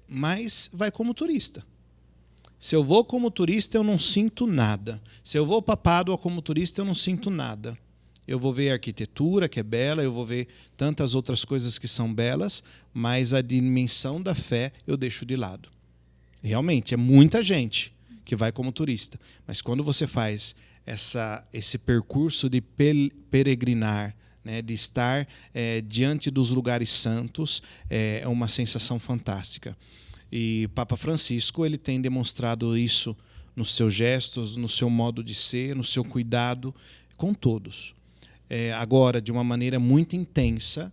mas vai como turista. Se eu vou como turista, eu não sinto nada. Se eu vou para Pádua como turista, eu não sinto nada. Eu vou ver a arquitetura, que é bela, eu vou ver tantas outras coisas que são belas, mas a dimensão da fé eu deixo de lado. Realmente, é muita gente que vai como turista. Mas quando você faz esse percurso de peregrinar, né, de estar diante dos lugares santos, é uma sensação fantástica. E Papa Francisco ele tem demonstrado isso nos seus gestos, no seu modo de ser, no seu cuidado com todos. Agora, de uma maneira muito intensa,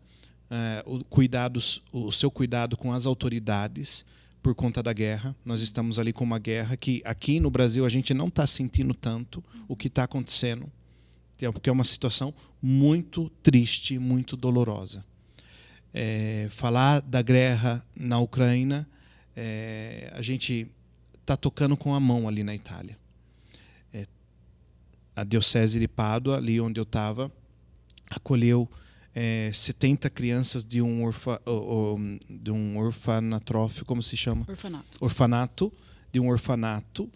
o seu cuidado com as autoridades por conta da guerra. Nós estamos ali com uma guerra que aqui no Brasil a gente não está sentindo tanto o que está acontecendo, porque é uma situação muito triste, muito dolorosa. Falar da guerra na Ucrânia, a gente está tocando com a mão ali na Itália. A Diocese de Pádua, ali onde eu estava, acolheu 70 crianças de um orfanatrófio, como se chama? Orfanato, de um orfanato,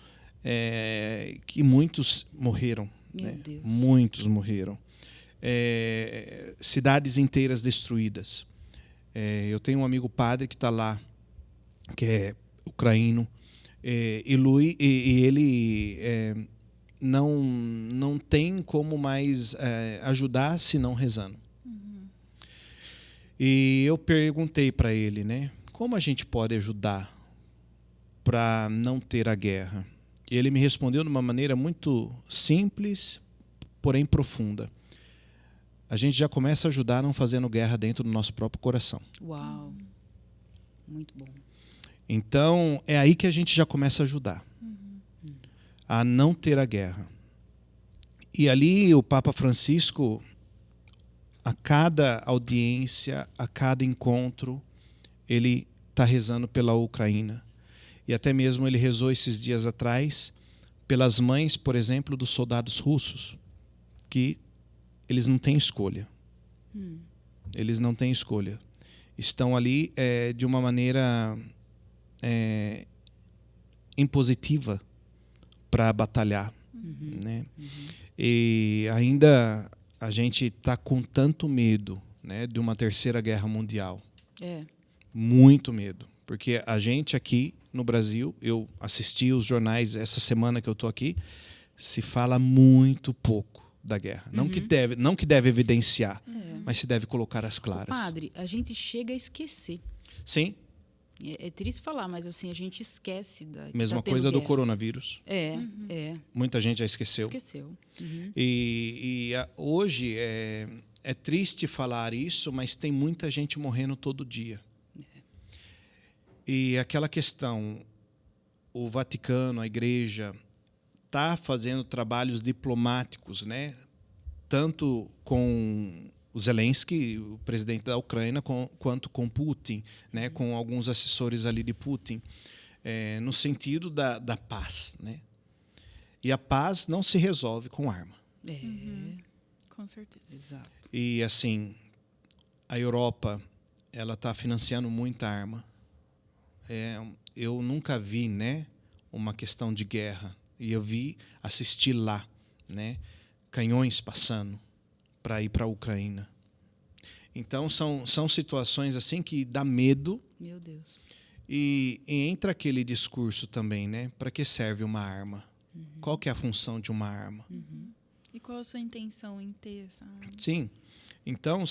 que muitos morreram. Meu Deus. Muitos morreram. Cidades inteiras destruídas. Eu tenho um amigo padre que está lá, que é ucraíno, e ele não tem como mais ajudar senão rezando. E eu perguntei para ele, né, como a gente pode ajudar para não ter a guerra? E ele me respondeu de uma maneira muito simples, porém profunda. A gente já começa a ajudar não fazendo guerra dentro do nosso próprio coração. Uau, muito bom. Então, é aí que a gente já começa a ajudar a não ter a guerra. E ali o Papa Francisco, a cada audiência, a cada encontro, ele está rezando pela Ucrânia. E até mesmo ele rezou esses dias atrás pelas mães, por exemplo, dos soldados russos, que eles não têm escolha. Eles não têm escolha. Estão ali de uma maneira impositiva para batalhar. Né? E ainda a gente está com tanto medo, né, de uma terceira guerra mundial. Muito medo. Porque a gente aqui no Brasil, eu assisti os jornais essa semana que eu estou aqui, se fala muito pouco da guerra. Não que deve evidenciar, mas se deve colocar às claras. Padre, a gente chega a esquecer. Sim. É triste falar, mas assim, a gente esquece da Mesma coisa do coronavírus. Muita gente já esqueceu. E hoje é triste falar isso, mas tem muita gente morrendo todo dia. E aquela questão, o Vaticano, a Igreja, está fazendo trabalhos diplomáticos, né? Tanto com o Zelensky, o presidente da Ucrânia, quanto com Putin, né? Com alguns assessores ali de Putin, no sentido da paz. Né? E a paz não se resolve com arma. Com certeza. Exato. E assim, a Europa ela está financiando muita arma. Eu nunca vi, né, uma questão de guerra. E eu assisti lá, né, canhões passando para ir para a Ucrânia. Então, são situações assim que dá medo. Meu Deus. E entra aquele discurso também, né? Para que serve uma arma? Qual que é a função de uma arma? E qual a sua intenção em ter essa arma? Sim. Então,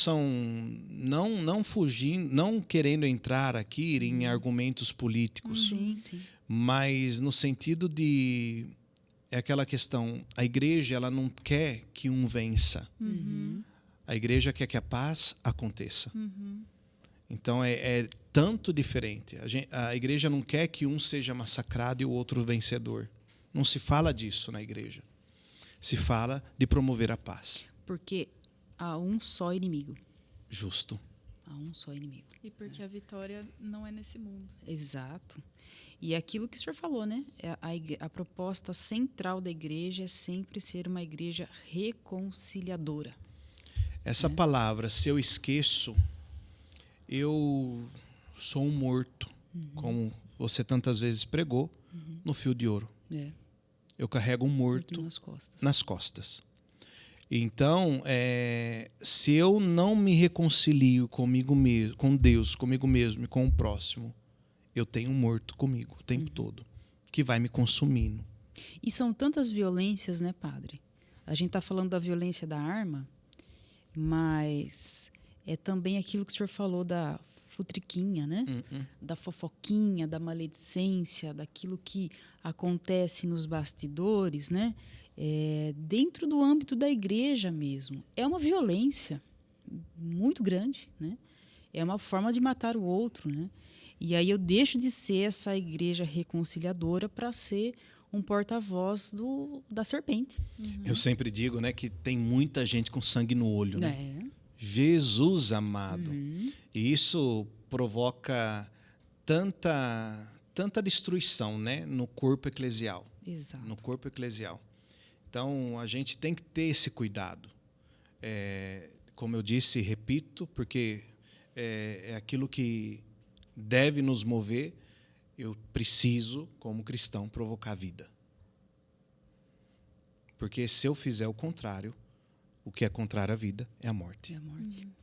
não fugindo, não querendo entrar aqui em argumentos políticos, mas no sentido de... É aquela questão, a igreja ela não quer que um vença. A igreja quer que a paz aconteça. Então, é tanto diferente. A igreja não quer que um seja massacrado e o outro vencedor. Não se fala disso na igreja. Se fala de promover a paz. Porque há um só inimigo. Justo. Há um só inimigo. E porque a vitória não é nesse mundo. Exato. E aquilo que o senhor falou, né? A proposta central da igreja é sempre ser uma igreja reconciliadora. Essa palavra, se eu esqueço, eu sou um morto, como você tantas vezes pregou, no fio de ouro. É. Eu carrego um morto nas costas. Então, se eu não me reconcilio comigo mesmo, com Deus, comigo mesmo e com o próximo, eu tenho um morto comigo o tempo todo, que vai me consumindo. E são tantas violências, né, padre? A gente está falando da violência da arma, mas é também aquilo que o senhor falou da futriquinha, né? Da fofoquinha, da maledicência, daquilo que acontece nos bastidores, né? Dentro do âmbito da igreja mesmo. É uma violência muito grande, né? É uma forma de matar o outro, né? E aí eu deixo de ser essa igreja reconciliadora para ser um porta-voz da serpente. Eu sempre digo, né, que tem muita gente com sangue no olho, né? Jesus amado. E isso provoca tanta destruição, né, no corpo eclesial. Exato. No corpo eclesial. Então, a gente tem que ter esse cuidado. Como eu disse, repito, porque é aquilo que deve nos mover. Eu preciso, como cristão, provocar a vida. Porque se eu fizer o contrário, o que é contrário à vida é a morte.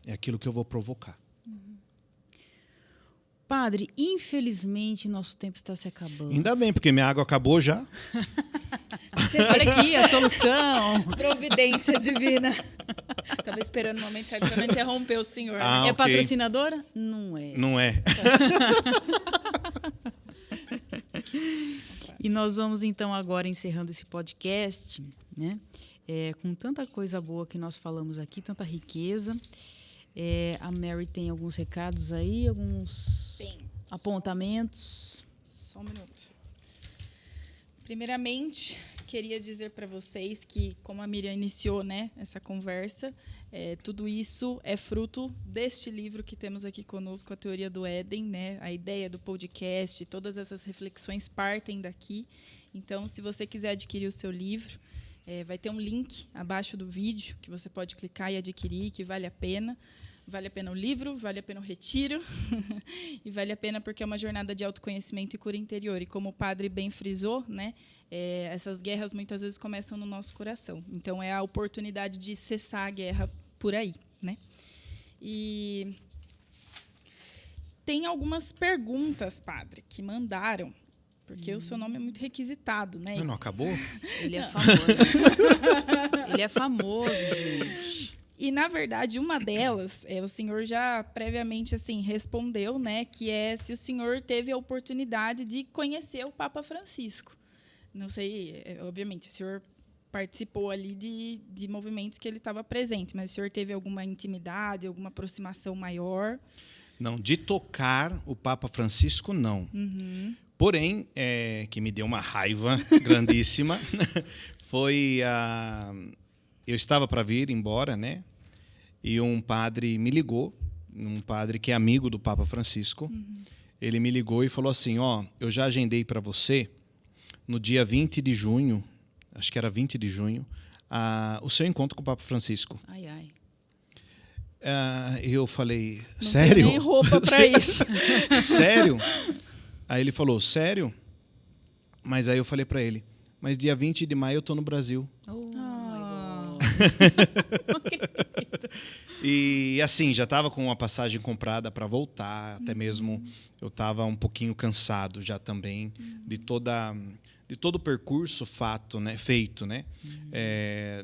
É aquilo que eu vou provocar. Padre, infelizmente, nosso tempo está se acabando. Ainda bem, porque minha água acabou já. Olha aqui a solução. Providência divina. Estava esperando o momento certo para não interromper o senhor. Ah, É ok. patrocinadora? Não é. Não é. E nós vamos, então, agora encerrando esse podcast, né? Com tanta coisa boa que nós falamos aqui, tanta riqueza. A Mary tem alguns recados aí, alguns apontamentos. Só um minuto. Primeiramente, queria dizer para vocês que, como a Miriam iniciou, né, essa conversa, tudo isso é fruto deste livro que temos aqui conosco, A Teoria do Éden, né? A ideia do podcast, todas essas reflexões partem daqui. Então, se você quiser adquirir o seu livro, vai ter um link abaixo do vídeo que você pode clicar e adquirir, que vale a pena. Vale a pena o livro, vale a pena o retiro e vale a pena porque é uma jornada de autoconhecimento e cura interior. E como o padre bem frisou, né, essas guerras muitas vezes começam no nosso coração. Então, é a oportunidade de cessar a guerra por aí, né? E tem algumas perguntas, padre, que mandaram, porque o seu nome é muito requisitado, né? Não acabou? Ele é famoso. Ele é famoso, gente. E, na verdade, uma delas, o senhor já previamente assim, respondeu, né, que é se o senhor teve a oportunidade de conhecer o Papa Francisco. Não sei, obviamente, o senhor participou ali de movimentos que ele estava presente, mas o senhor teve alguma intimidade, alguma aproximação maior? Não, de tocar o Papa Francisco, não. Porém, que me deu uma raiva grandíssima, foi eu estava para vir embora, né? E um padre me ligou, um padre que é amigo do Papa Francisco. Ele me ligou e falou assim, eu já agendei para você, no dia 20 de junho, acho que era 20 de junho, o seu encontro com o Papa Francisco. Ai, ai. Eu falei, Não sério? tem nem roupa para isso. Sério? Aí ele falou, sério? Mas aí eu falei para ele, mas dia 20 de maio eu estou no Brasil. E assim, já estava com uma passagem comprada para voltar, até mesmo eu estava um pouquinho cansado já também de todo o percurso feito, né?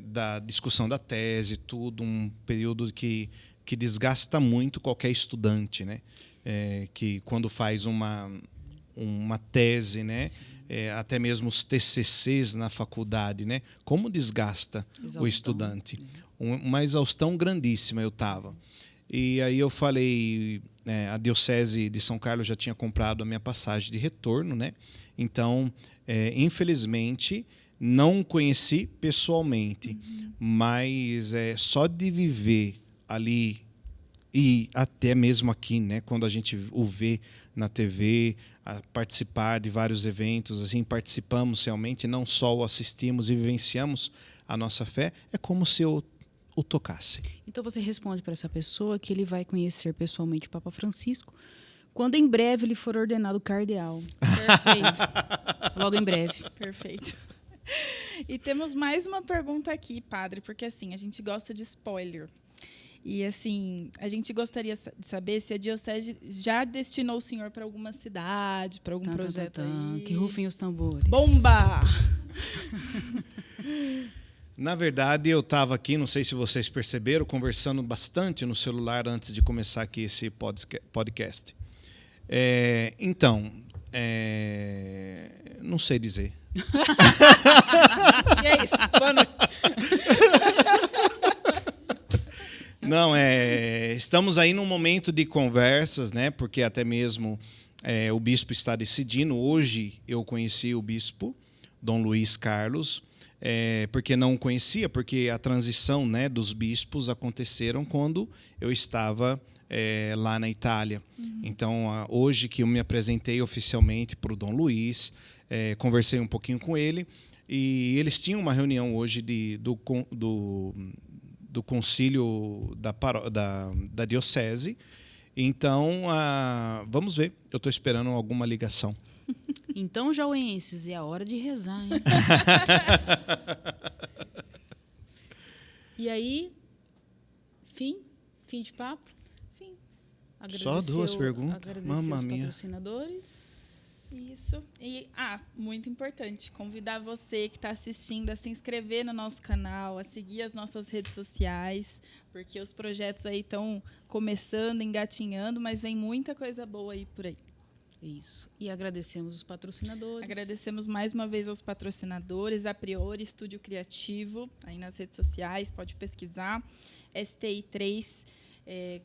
Da discussão da tese, tudo, um período que desgasta muito qualquer estudante, né? Que quando faz uma tese, né? Até mesmo os TCCs na faculdade, né? Como desgasta o estudante. Uma exaustão grandíssima eu estava. E aí eu falei, a Diocese de São Carlos já tinha comprado a minha passagem de retorno, né? Então, infelizmente, não conheci pessoalmente, mas só de viver ali e até mesmo aqui, né, quando a gente o vê na TV, a participar de vários eventos, assim, participamos realmente, não só o assistimos e vivenciamos a nossa fé, é como se eu o tocasse. Então você responde para essa pessoa que ele vai conhecer pessoalmente o Papa Francisco quando em breve ele for ordenado cardeal. Perfeito. Logo em breve. Perfeito. E temos mais uma pergunta aqui, padre, porque assim, a gente gosta de spoiler. E assim, a gente gostaria de saber se a diocese já destinou o senhor para alguma cidade, para algum projeto aí. Que rufem os tambores. Bomba! Na verdade, eu estava aqui, não sei se vocês perceberam, conversando bastante no celular antes de começar aqui esse podcast. Então, não sei dizer. E é isso. Boa noite. Não, estamos aí num momento de conversas, né? Porque até mesmo o bispo está decidindo. Hoje eu conheci o bispo, Dom Luiz Carlos, porque não o conhecia, porque a transição, né, dos bispos aconteceram quando eu estava lá na Itália. Então, hoje que eu me apresentei oficialmente para o Dom Luiz, conversei um pouquinho com ele, e eles tinham uma reunião hoje do concílio da diocese. Então, vamos ver. Eu estou esperando alguma ligação. Então, jauenses, é a hora de rezar, hein? E aí, fim de papo? Fim. Só 2 perguntas? Agradecer Mamma os mia. patrocinadores. Isso. E, muito importante, convidar você que está assistindo a se inscrever no nosso canal, a seguir as nossas redes sociais, porque os projetos aí estão começando, engatinhando, mas vem muita coisa boa aí por aí. Isso. E agradecemos os patrocinadores. Agradecemos mais uma vez aos patrocinadores, a Priori, Estúdio Criativo, aí nas redes sociais, pode pesquisar, STI3,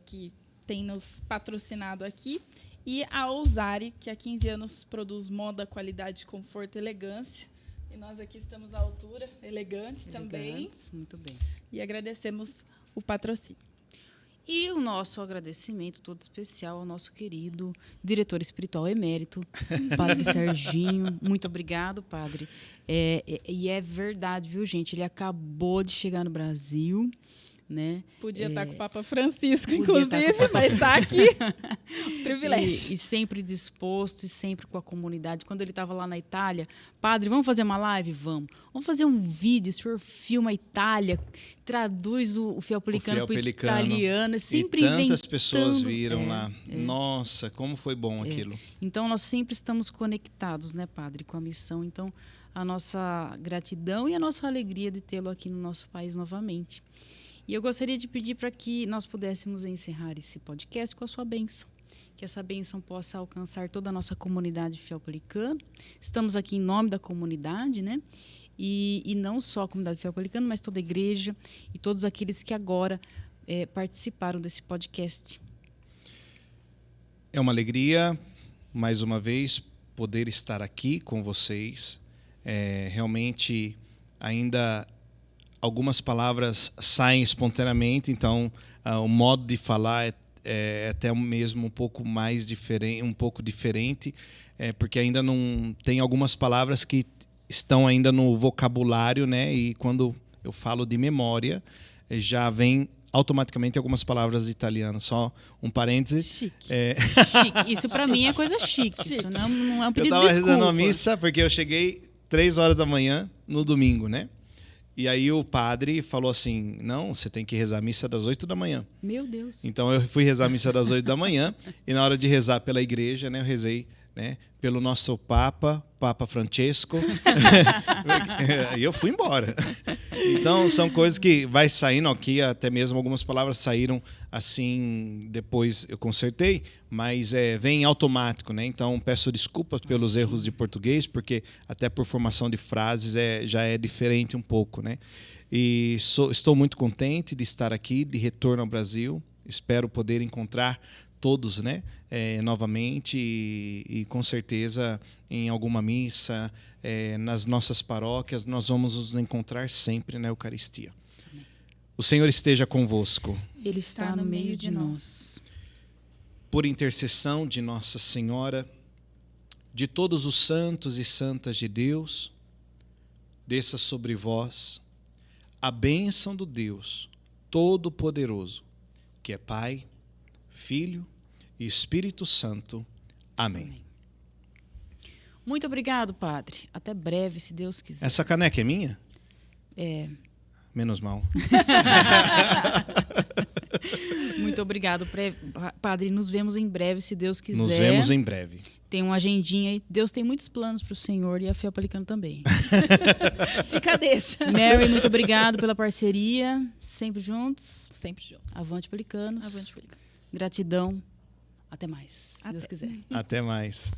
que tem nos patrocinado aqui, e a Ousare, que há 15 anos produz moda, qualidade, conforto e elegância. E nós aqui estamos à altura, elegantes também. Muito bem. E agradecemos o patrocínio. E o nosso agradecimento todo especial ao nosso querido diretor espiritual emérito, Padre Serginho. Muito obrigado, padre. E é verdade, viu, gente? Ele acabou de chegar no Brasil, né? Podia estar com o Papa Francisco, inclusive, mas está aqui. Privilégio. E sempre disposto, e sempre com a comunidade. Quando ele estava lá na Itália, padre, vamos fazer uma live? Vamos fazer um vídeo, o senhor filma a Itália, traduz o fiel pelicano para o italiano, sempre e inventando. tantas pessoas viram lá. Nossa, como foi bom aquilo. Então, nós sempre estamos conectados, né, padre, com a missão. Então, a nossa gratidão e a nossa alegria de tê-lo aqui no nosso país novamente. E eu gostaria de pedir para que nós pudéssemos encerrar esse podcast com a sua bênção. Que essa bênção possa alcançar toda a nossa comunidade fiel pelicano. Estamos aqui em nome da comunidade, né? E não só a comunidade fiel pelicano, mas toda a igreja e todos aqueles que agora participaram desse podcast. É uma alegria, mais uma vez, poder estar aqui com vocês. Realmente, ainda algumas palavras saem espontaneamente, então o modo de falar é até mesmo um pouco mais diferente, porque ainda não tem algumas palavras que estão ainda no vocabulário, né? E quando eu falo de memória, já vem automaticamente algumas palavras italianas. Só um parêntese. Chique. Chique. Isso para mim é coisa chique. Isso não é um pedido de desculpa. Eu estava rezando a missa porque eu cheguei 3 horas da manhã no domingo, né? E aí o padre falou assim, não, você tem que rezar a missa das 8 da manhã. Meu Deus. Então eu fui rezar a missa das 8 da manhã e na hora de rezar pela igreja, né, eu rezei, né, pelo nosso Papa Francesco. E eu fui embora. Então são coisas que vai saindo aqui, até mesmo algumas palavras saíram assim, depois eu consertei, mas vem automático, né? Então peço desculpas pelos erros de português, porque até por formação de frases já é diferente um pouco, né? E estou muito contente de estar aqui, de retorno ao Brasil. Espero poder encontrar todos, né? Novamente e com certeza em alguma missa, nas nossas paróquias, nós vamos nos encontrar sempre na Eucaristia. Amém. O Senhor esteja convosco. Ele está no meio de nós. Por intercessão de Nossa Senhora, de todos os santos e santas de Deus, desça sobre vós a bênção do Deus Todo-Poderoso, que é Pai, Filho e Espírito Santo. Amém. Amém. Muito obrigado, Padre. Até breve, se Deus quiser. Essa caneca é minha? É. Menos mal. Muito obrigado, Padre. Nos vemos em breve, se Deus quiser. Nos vemos em breve. Tem uma agendinha aí. Deus tem muitos planos para o Senhor e a Feopalicano também. Fica deixa. Mary, muito obrigado pela parceria. Sempre juntos. Sempre juntos. Avante, Pelicanos. Avante, Pelicanos. Gratidão. Até mais, se Deus quiser. Até mais.